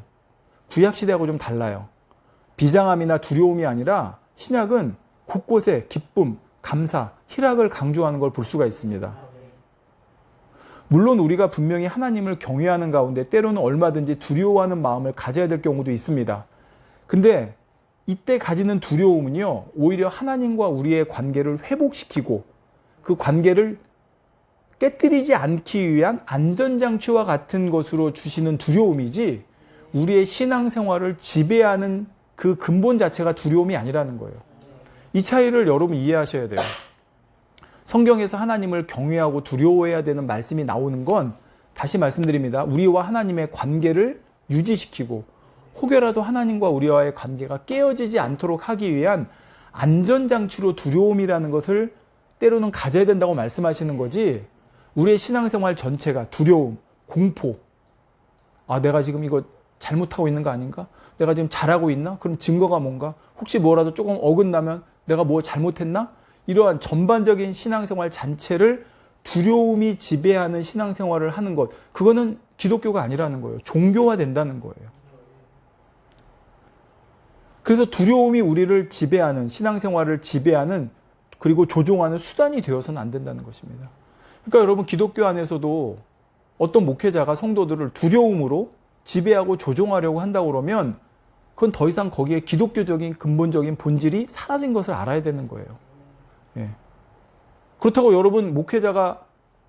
구약시대하고 좀 달라요. 비장함이나 두려움이 아니라 신약은 곳곳에 기쁨, 감사, 희락을 강조하는 걸 볼 수가 있습니다. 물론 우리가 분명히 하나님을 경외하는 가운데 때로는 얼마든지 두려워하는 마음을 가져야 될 경우도 있습니다. 근데 이때 가지는 두려움은요, 오히려 하나님과 우리의 관계를 회복시키고 그 관계를 깨뜨리지 않기 위한 안전장치와 같은 것으로 주시는 두려움이지 우리의 신앙생활을 지배하는 그 근본 자체가 두려움이 아니라는 거예요. 이 차이를 여러분 이해하셔야 돼요. 성경에서 하나님을 경외하고 두려워해야 되는 말씀이 나오는 건 다시 말씀드립니다. 우리와 하나님의 관계를 유지시키고 혹여라도 하나님과 우리와의 관계가 깨어지지 않도록 하기 위한 안전장치로 두려움이라는 것을 때로는 가져야 된다고 말씀하시는 거지, 우리의 신앙생활 전체가 두려움, 공포, 아 내가 지금 이거 잘못하고 있는 거 아닌가? 내가 지금 잘하고 있나? 그럼 증거가 뭔가? 혹시 뭐라도 조금 어긋나면 내가 뭐 잘못했나? 이러한 전반적인 신앙생활 자체를 두려움이 지배하는 신앙생활을 하는 것, 그거는 기독교가 아니라는 거예요. 종교화 된다는 거예요. 그래서 두려움이 우리를 지배하는, 신앙생활을 지배하는, 그리고 조종하는 수단이 되어서는 안 된다는 것입니다. 그러니까 여러분, 기독교 안에서도 어떤 목회자가 성도들을 두려움으로 지배하고 조종하려고 한다고 그러면 그건 더 이상 거기에 기독교적인 근본적인 본질이 사라진 것을 알아야 되는 거예요. 예. 그렇다고 여러분, 목회자가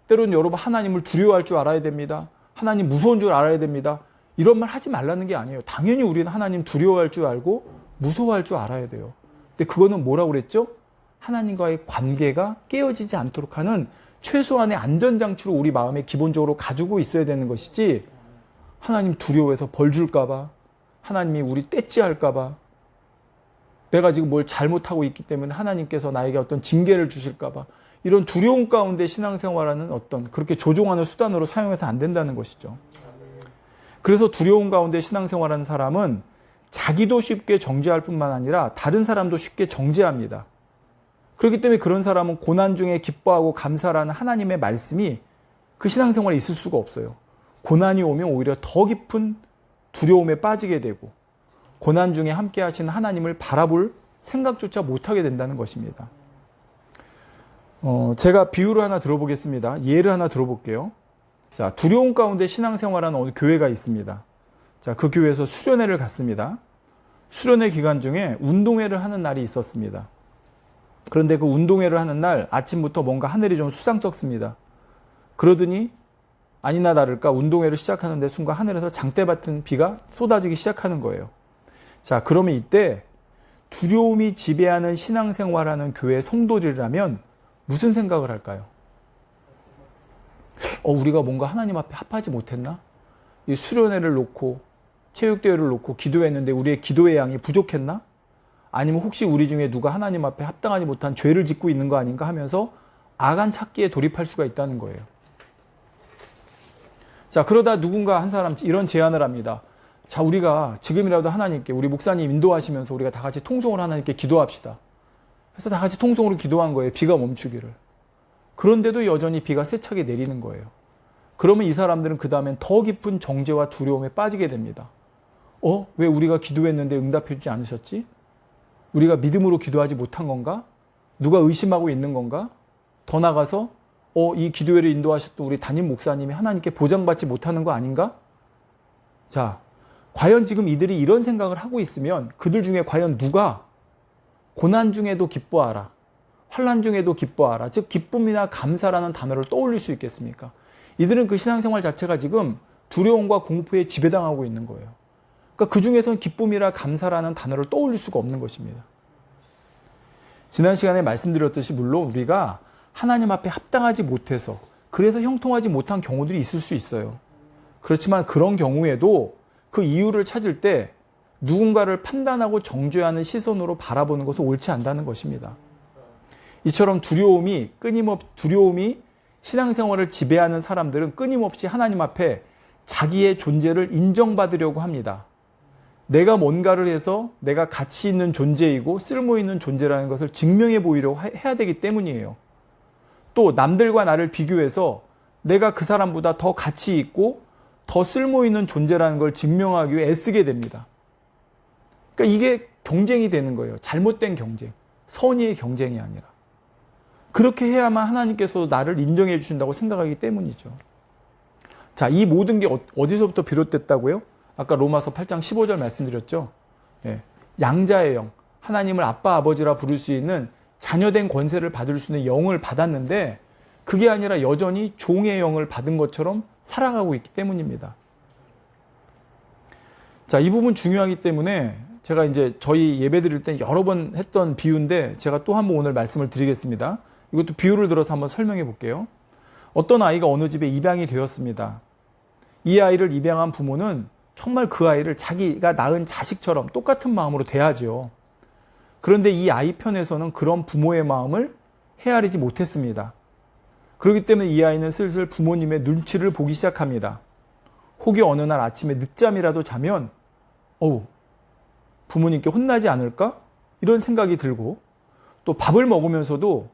때로는 여러분 하나님을 두려워할 줄 알아야 됩니다. 하나님 무서운 줄 알아야 됩니다. 이런 말 하지 말라는 게 아니에요. 당연히 우리는 하나님 두려워할 줄 알고 무서워할 줄 알아야 돼요. 근데 그거는 뭐라고 그랬죠? 하나님과의 관계가 깨어지지 않도록 하는 최소한의 안전장치로 우리 마음에 기본적으로 가지고 있어야 되는 것이지, 하나님 두려워해서 벌 줄까봐, 하나님이 우리 떼찌할까봐, 내가 지금 뭘 잘못하고 있기 때문에 하나님께서 나에게 어떤 징계를 주실까봐, 이런 두려움 가운데 신앙생활하는 어떤 그렇게 조종하는 수단으로 사용해서 안 된다는 것이죠. 그래서 두려움 가운데 신앙생활하는 사람은 자기도 쉽게 정죄할 뿐만 아니라 다른 사람도 쉽게 정죄합니다. 그렇기 때문에 그런 사람은 고난 중에 기뻐하고 감사라는 하나님의 말씀이 그 신앙생활에 있을 수가 없어요. 고난이 오면 오히려 더 깊은 두려움에 빠지게 되고, 고난 중에 함께 하시는 하나님을 바라볼 생각조차 못하게 된다는 것입니다. 제가 비유를 하나 들어보겠습니다. 예를 하나 들어볼게요. 자, 두려움 가운데 신앙생활하는 어느 교회가 있습니다. 자, 그 교회에서 수련회를 갔습니다. 수련회 기간 중에 운동회를 하는 날이 있었습니다. 그런데 그 운동회를 하는 날 아침부터 뭔가 하늘이 좀 수상쩍습니다. 그러더니 아니나 다를까 운동회를 시작하는데 순간 하늘에서 장대 같은 비가 쏟아지기 시작하는 거예요. 자, 그러면 이때 두려움이 지배하는 신앙생활하는 교회 성도들이라면 무슨 생각을 할까요? 우리가 뭔가 하나님 앞에 합하지 못했나? 이 수련회를 놓고 체육대회를 놓고 기도했는데 우리의 기도의 양이 부족했나? 아니면 혹시 우리 중에 누가 하나님 앞에 합당하지 못한 죄를 짓고 있는 거 아닌가 하면서 아간 찾기에 돌입할 수가 있다는 거예요. 자, 그러다 누군가 한 사람 이런 제안을 합니다. 자, 우리가 지금이라도 하나님께, 우리 목사님 인도하시면서 우리가 다 같이 통성으로 하나님께 기도합시다. 그래서 다 같이 통성으로 기도한 거예요. 비가 멈추기를. 그런데도 여전히 비가 세차게 내리는 거예요. 그러면 이 사람들은 그 다음엔 더 깊은 정죄와 두려움에 빠지게 됩니다. 왜 우리가 기도했는데 응답해 주지 않으셨지? 우리가 믿음으로 기도하지 못한 건가? 누가 의심하고 있는 건가? 더 나가서 이 기도회를 인도하셨던 우리 담임 목사님이 하나님께 보장받지 못하는 거 아닌가? 자, 과연 지금 이들이 이런 생각을 하고 있으면 그들 중에 과연 누가 고난 중에도 기뻐하라, 환난 중에도 기뻐하라, 즉 기쁨이나 감사라는 단어를 떠올릴 수 있겠습니까? 이들은 그 신앙생활 자체가 지금 두려움과 공포에 지배당하고 있는 거예요. 그러니까 그 중에서는 기쁨이라 감사라는 단어를 떠올릴 수가 없는 것입니다. 지난 시간에 말씀드렸듯이 물론 우리가 하나님 앞에 합당하지 못해서 그래서 형통하지 못한 경우들이 있을 수 있어요. 그렇지만 그런 경우에도 그 이유를 찾을 때 누군가를 판단하고 정죄하는 시선으로 바라보는 것은 옳지 않다는 것입니다. 이처럼 두려움이 신앙생활을 지배하는 사람들은 끊임없이 하나님 앞에 자기의 존재를 인정받으려고 합니다. 내가 뭔가를 해서 내가 가치 있는 존재이고 쓸모 있는 존재라는 것을 증명해 보이려고 해야 되기 때문이에요. 또 남들과 나를 비교해서 내가 그 사람보다 더 가치 있고 더 쓸모 있는 존재라는 걸 증명하기 위해 애쓰게 됩니다. 그러니까 이게 경쟁이 되는 거예요. 잘못된 경쟁, 선의의 경쟁이 아니라. 그렇게 해야만 하나님께서 나를 인정해 주신다고 생각하기 때문이죠. 자, 이 모든 게 어디서부터 비롯됐다고요? 아까 로마서 8장 15절 말씀드렸죠. 양자의 영, 하나님을 아빠 아버지라 부를 수 있는 자녀된 권세를 받을 수 있는 영을 받았는데 그게 아니라 여전히 종의 영을 받은 것처럼 살아가고 있기 때문입니다. 자, 이 부분 중요하기 때문에 제가 이제 저희 예배 드릴 때 여러 번 했던 비유인데 제가 또 한 번 오늘 말씀을 드리겠습니다. 이것도 비유를 들어서 한번 설명해 볼게요. 어떤 아이가 어느 집에 입양이 되었습니다. 이 아이를 입양한 부모는 정말 그 아이를 자기가 낳은 자식처럼 똑같은 마음으로 대하죠. 그런데 이 아이 편에서는 그런 부모의 마음을 헤아리지 못했습니다. 그렇기 때문에 이 아이는 슬슬 부모님의 눈치를 보기 시작합니다. 혹여 어느 날 아침에 늦잠이라도 자면 부모님께 혼나지 않을까? 이런 생각이 들고, 또 밥을 먹으면서도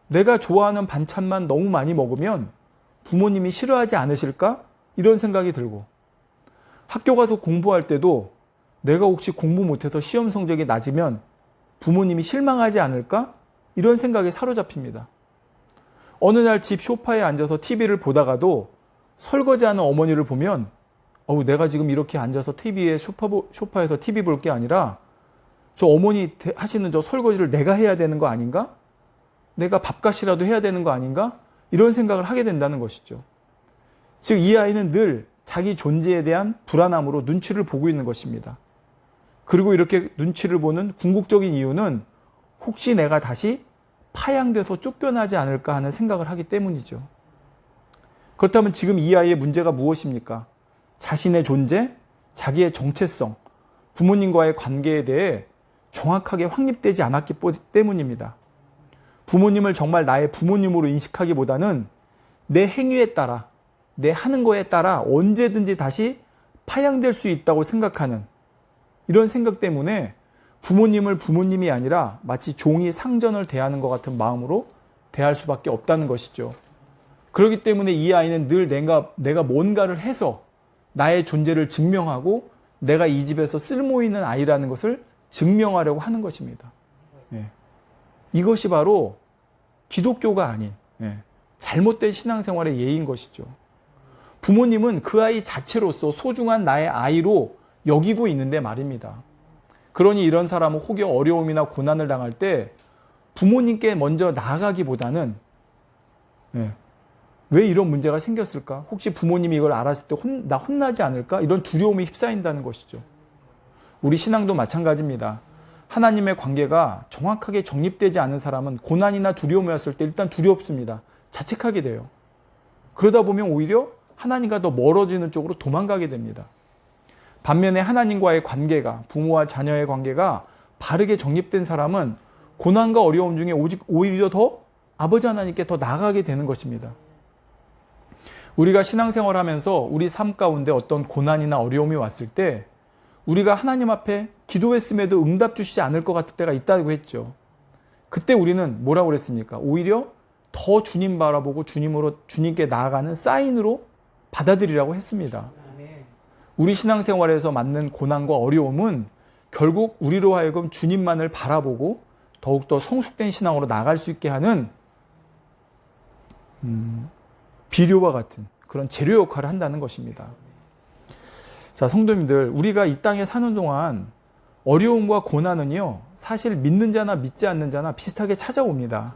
내가 좋아하는 반찬만 너무 많이 먹으면 부모님이 싫어하지 않으실까? 이런 생각이 들고, 학교 가서 공부할 때도 내가 혹시 공부 못해서 시험 성적이 낮으면 부모님이 실망하지 않을까? 이런 생각에 사로잡힙니다. 어느 날 집 소파에 앉아서 TV를 보다가도 설거지하는 어머니를 보면 내가 지금 이렇게 앉아서 TV에 소파에서 TV 볼 게 아니라 저 어머니 하시는 저 설거지를 내가 해야 되는 거 아닌가? 내가 밥값이라도 해야 되는 거 아닌가? 이런 생각을 하게 된다는 것이죠. 즉 이 아이는 늘 자기 존재에 대한 불안함으로 눈치를 보고 있는 것입니다. 그리고 이렇게 눈치를 보는 궁극적인 이유는 혹시 내가 다시 파양돼서 쫓겨나지 않을까 하는 생각을 하기 때문이죠. 그렇다면 지금 이 아이의 문제가 무엇입니까? 자신의 존재, 자기의 정체성, 부모님과의 관계에 대해 정확하게 확립되지 않았기 때문입니다. 부모님을 정말 나의 부모님으로 인식하기보다는 내 행위에 따라, 내 하는 거에 따라 언제든지 다시 파양될 수 있다고 생각하는 이런 생각 때문에 부모님을 부모님이 아니라 마치 종이 상전을 대하는 것 같은 마음으로 대할 수밖에 없다는 것이죠. 그렇기 때문에 이 아이는 늘 내가 뭔가를 해서 나의 존재를 증명하고 내가 이 집에서 쓸모 있는 아이라는 것을 증명하려고 하는 것입니다. 이것이 바로 기독교가 아닌 잘못된 신앙생활의 예인 것이죠. 부모님은 그 아이 자체로서 소중한 나의 아이로 여기고 있는데 말입니다. 그러니 이런 사람은 혹여 어려움이나 고난을 당할 때 부모님께 먼저 나아가기보다는 왜 이런 문제가 생겼을까? 혹시 부모님이 이걸 알았을 때 나 혼나지 않을까? 이런 두려움이 휩싸인다는 것이죠. 우리 신앙도 마찬가지입니다. 하나님의 관계가 정확하게 정립되지 않은 사람은 고난이나 두려움이 왔을 때 일단 두렵습니다. 자책하게 돼요. 그러다 보면 오히려 하나님과 더 멀어지는 쪽으로 도망가게 됩니다. 반면에 하나님과의 관계가, 부모와 자녀의 관계가 바르게 정립된 사람은 고난과 어려움 중에 오히려 더 아버지 하나님께 더 나아가게 되는 것입니다. 우리가 신앙생활 하면서 우리 삶 가운데 어떤 고난이나 어려움이 왔을 때 우리가 하나님 앞에 기도했음에도 응답 주시지 않을 것 같을 때가 있다고 했죠. 그때 우리는 뭐라고 그랬습니까? 오히려 더 주님 바라보고 주님께 나아가는 사인으로 받아들이라고 했습니다. 우리 신앙생활에서 맞는 고난과 어려움은 결국 우리로 하여금 주님만을 바라보고 더욱더 성숙된 신앙으로 나아갈 수 있게 하는 비료와 같은 그런 재료 역할을 한다는 것입니다. 자, 성도님들, 우리가 이 땅에 사는 동안 어려움과 고난은요, 사실 믿는 자나 믿지 않는 자나 비슷하게 찾아옵니다.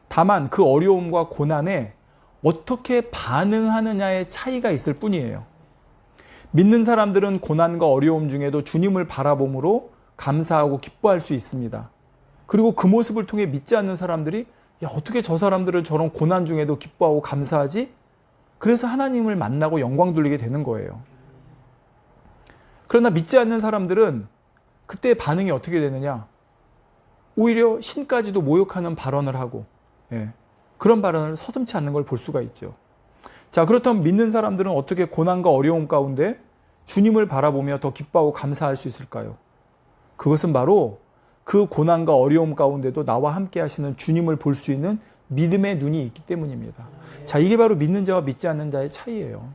다만 그 어려움과 고난에 어떻게 반응하느냐의 차이가 있을 뿐이에요. 믿는 사람들은 고난과 어려움 중에도 주님을 바라봄으로 감사하고 기뻐할 수 있습니다. 그리고 그 모습을 통해 믿지 않는 사람들이 어떻게 저 사람들은 저런 고난 중에도 기뻐하고 감사하지? 그래서 하나님을 만나고 영광 돌리게 되는 거예요. 그러나 믿지 않는 사람들은 그때 반응이 어떻게 되느냐? 오히려 신까지도 모욕하는 발언을 하고 그런 발언을 서슴지 않는 걸 볼 수가 있죠. 자, 그렇다면 믿는 사람들은 어떻게 고난과 어려움 가운데 주님을 바라보며 더 기뻐하고 감사할 수 있을까요? 그것은 바로 그 고난과 어려움 가운데도 나와 함께 하시는 주님을 볼 수 있는 믿음의 눈이 있기 때문입니다. 자, 이게 바로 믿는 자와 믿지 않는 자의 차이예요.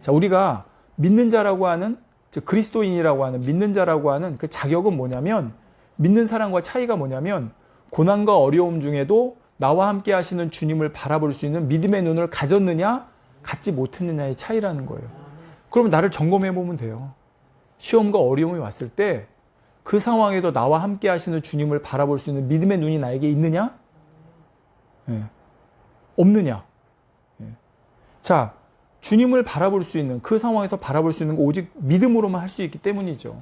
자, 우리가 믿는 자라고 하는, 즉 그리스도인이라고 하는, 믿는 자라고 하는 그 자격은 뭐냐면, 믿는 사람과 차이가 뭐냐면 고난과 어려움 중에도 나와 함께 하시는 주님을 바라볼 수 있는 믿음의 눈을 가졌느냐 갖지 못했느냐의 차이라는 거예요. 그러면 나를 점검해 보면 돼요. 시험과 어려움이 왔을 때 그 상황에도 나와 함께 하시는 주님을 바라볼 수 있는 믿음의 눈이 나에게 있느냐? 없느냐? 자, 주님을 바라볼 수 있는, 그 상황에서 바라볼 수 있는 거 오직 믿음으로만 할 수 있기 때문이죠.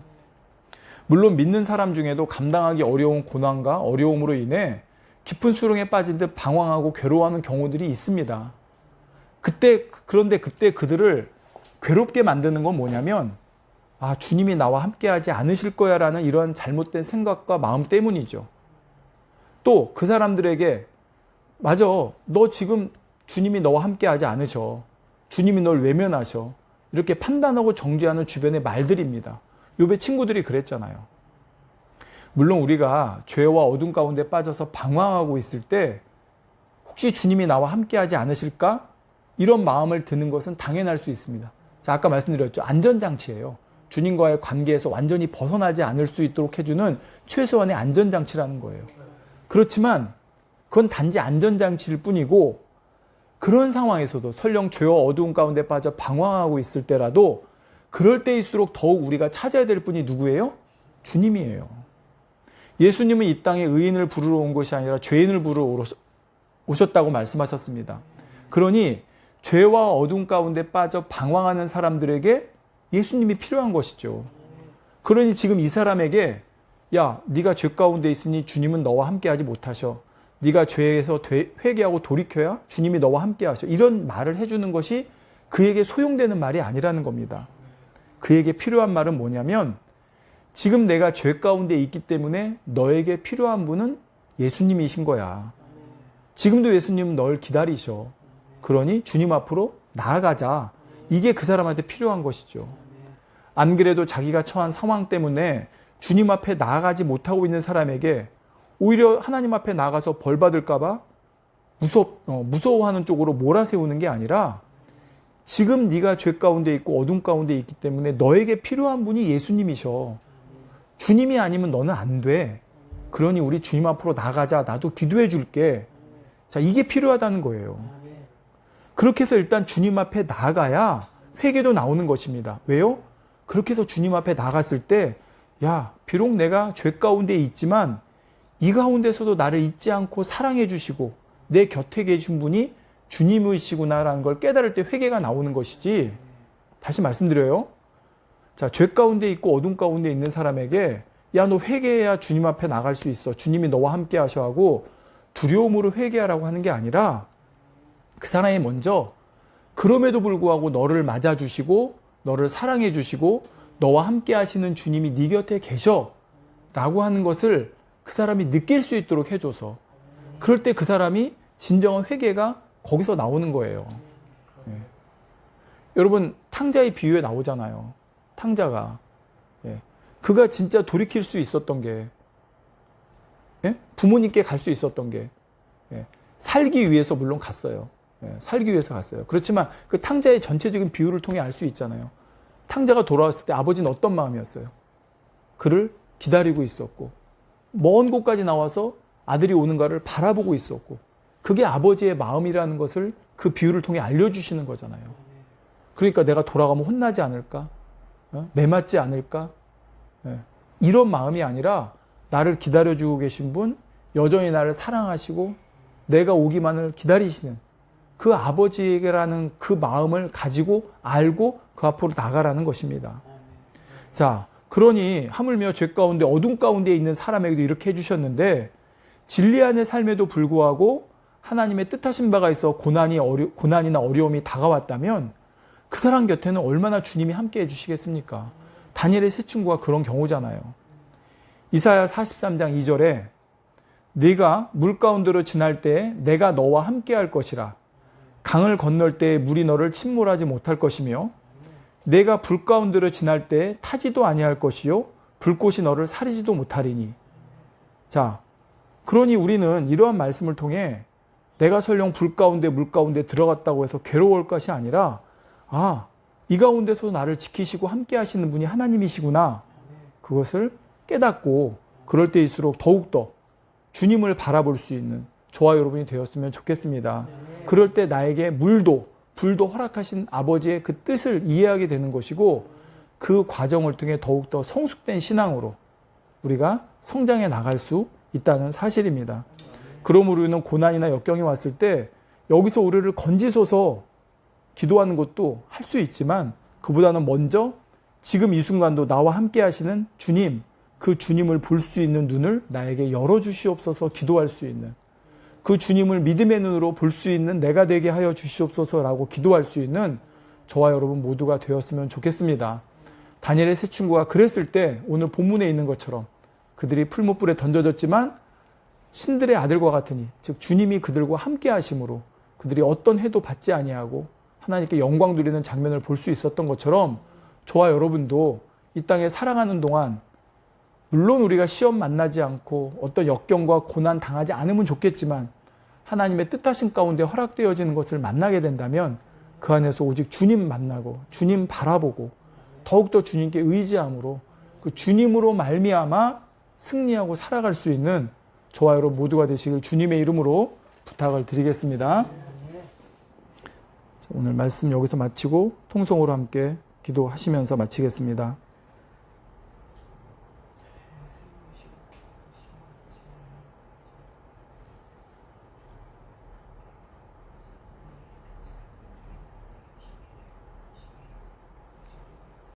물론 믿는 사람 중에도 감당하기 어려운 고난과 어려움으로 인해 깊은 수렁에 빠진 듯 방황하고 괴로워하는 경우들이 있습니다. 그런데 그때 그들을 괴롭게 만드는 건 뭐냐면, 주님이 나와 함께 하지 않으실 거야 라는 이런 잘못된 생각과 마음 때문이죠. 또 그 사람들에게, 맞아, 너 지금 주님이 너와 함께 하지 않으셔. 주님이 널 외면하셔. 이렇게 판단하고 정죄하는 주변의 말들입니다. 욥의 친구들이 그랬잖아요. 물론 우리가 죄와 어둠 가운데 빠져서 방황하고 있을 때 혹시 주님이 나와 함께 하지 않으실까? 이런 마음을 드는 것은 당연할 수 있습니다. 자, 아까 말씀드렸죠. 안전장치예요. 주님과의 관계에서 완전히 벗어나지 않을 수 있도록 해주는 최소한의 안전장치라는 거예요. 그렇지만 그건 단지 안전장치일 뿐이고, 그런 상황에서도 설령 죄와 어두운 가운데 빠져 방황하고 있을 때라도 그럴 때일수록 더욱 우리가 찾아야 될 분이 누구예요? 주님이에요. 예수님은 이 땅에 의인을 부르러 온 것이 아니라 죄인을 부르러 오셨다고 말씀하셨습니다. 그러니 죄와 어둠 가운데 빠져 방황하는 사람들에게 예수님이 필요한 것이죠. 그러니 지금 이 사람에게 야, 네가 죄 가운데 있으니 주님은 너와 함께하지 못하셔. 네가 죄에서 회개하고 돌이켜야 주님이 너와 함께하셔. 이런 말을 해주는 것이 그에게 소용되는 말이 아니라는 겁니다. 그에게 필요한 말은 뭐냐면 지금 내가 죄 가운데 있기 때문에 너에게 필요한 분은 예수님이신 거야. 지금도 예수님은 널 기다리셔. 그러니 주님 앞으로 나아가자. 이게 그 사람한테 필요한 것이죠. 안 그래도 자기가 처한 상황 때문에 주님 앞에 나아가지 못하고 있는 사람에게 오히려 하나님 앞에 나가서 벌 받을까 봐 무서워하는 쪽으로 몰아세우는 게 아니라 지금 네가 죄 가운데 있고 어둠 가운데 있기 때문에 너에게 필요한 분이 예수님이셔. 주님이 아니면 너는 안 돼. 그러니 우리 주님 앞으로 나가자. 나도 기도해 줄게. 자, 이게 필요하다는 거예요. 그렇게 해서 일단 주님 앞에 나가야 회개도 나오는 것입니다. 왜요? 그렇게 해서 주님 앞에 나갔을 때 야, 비록 내가 죄 가운데 있지만 이 가운데서도 나를 잊지 않고 사랑해 주시고 내 곁에 계신 분이 주님이시구나라는 걸 깨달을 때 회개가 나오는 것이지. 다시 말씀드려요. 자, 죄 가운데 있고 어둠 가운데 있는 사람에게 야, 너 회개해야 주님 앞에 나갈 수 있어. 주님이 너와 함께 하셔 하고 두려움으로 회개하라고 하는 게 아니라 그 사람이 먼저 그럼에도 불구하고 너를 맞아주시고 너를 사랑해 주시고 너와 함께 하시는 주님이 네 곁에 계셔 라고 하는 것을 그 사람이 느낄 수 있도록 해줘서 그럴 때 그 사람이 진정한 회개가 거기서 나오는 거예요. 예. 여러분 탕자의 비유에 나오잖아요. 탕자가 그가 진짜 돌이킬 수 있었던 게 부모님께 갈 수 있었던 게 살기 위해서 물론 갔어요. 살기 위해서 갔어요. 그렇지만 그 탕자의 전체적인 비유를 통해 알 수 있잖아요. 탕자가 돌아왔을 때 아버지는 어떤 마음이었어요? 그를 기다리고 있었고 먼 곳까지 나와서 아들이 오는가를 바라보고 있었고 그게 아버지의 마음이라는 것을 그 비유를 통해 알려주시는 거잖아요. 그러니까 내가 돌아가면 혼나지 않을까? 매맞지 않을까? 이런 마음이 아니라 나를 기다려주고 계신 분, 여전히 나를 사랑하시고 내가 오기만을 기다리시는 그 아버지에게라는 그 마음을 가지고 알고 그 앞으로 나가라는 것입니다. 자, 그러니 하물며 죄 가운데 어둠 가운데 있는 사람에게도 이렇게 해주셨는데 진리 안의 삶에도 불구하고 하나님의 뜻하신 바가 있어 고난이나 어려움이 다가왔다면 그 사람 곁에는 얼마나 주님이 함께 해주시겠습니까? 다니엘의 세 친구가 그런 경우잖아요. 이사야 43장 2절에 네가 물 가운데로 지날 때 내가 너와 함께 할 것이라 강을 건널 때 물이 너를 침몰하지 못할 것이며 내가 불 가운데로 지날 때 타지도 아니할 것이요 불꽃이 너를 사리지도 못하리니. 자, 그러니 우리는 이러한 말씀을 통해 내가 설령 불 가운데 물 가운데 들어갔다고 해서 괴로울 것이 아니라 이 가운데서 나를 지키시고 함께 하시는 분이 하나님이시구나. 그것을 깨닫고 그럴 때일수록 더욱더 주님을 바라볼 수 있는 저와 여러분이 되었으면 좋겠습니다. 그럴 때 나에게 물도 불도 허락하신 아버지의 그 뜻을 이해하게 되는 것이고 그 과정을 통해 더욱더 성숙된 신앙으로 우리가 성장해 나갈 수 있다는 사실입니다. 그러므로 우리는 고난이나 역경이 왔을 때 여기서 우리를 건지소서 기도하는 것도 할 수 있지만 그보다는 먼저 지금 이 순간도 나와 함께 하시는 주님, 그 주님을 볼 수 있는 눈을 나에게 열어주시옵소서 기도할 수 있는 그 주님을 믿음의 눈으로 볼 수 있는 내가 되게 하여 주시옵소서라고 기도할 수 있는 저와 여러분 모두가 되었으면 좋겠습니다. 다니엘의 세 친구가 그랬을 때 오늘 본문에 있는 것처럼 그들이 풀무불에 던져졌지만 신들의 아들과 같으니 즉 주님이 그들과 함께 하심으로 그들이 어떤 해도 받지 아니하고 하나님께 영광 누리는 장면을 볼 수 있었던 것처럼 저와 여러분도 이 땅에 살아가는 동안 물론 우리가 시험 만나지 않고 어떤 역경과 고난 당하지 않으면 좋겠지만 하나님의 뜻하신 가운데 허락되어지는 것을 만나게 된다면 그 안에서 오직 주님 만나고 주님 바라보고 더욱더 주님께 의지함으로 그 주님으로 말미암아 승리하고 살아갈 수 있는 저와 여러분 모두가 되시길 주님의 이름으로 부탁을 드리겠습니다. 오늘 말씀 여기서 마치고 통성으로 함께 기도하시면서 마치겠습니다.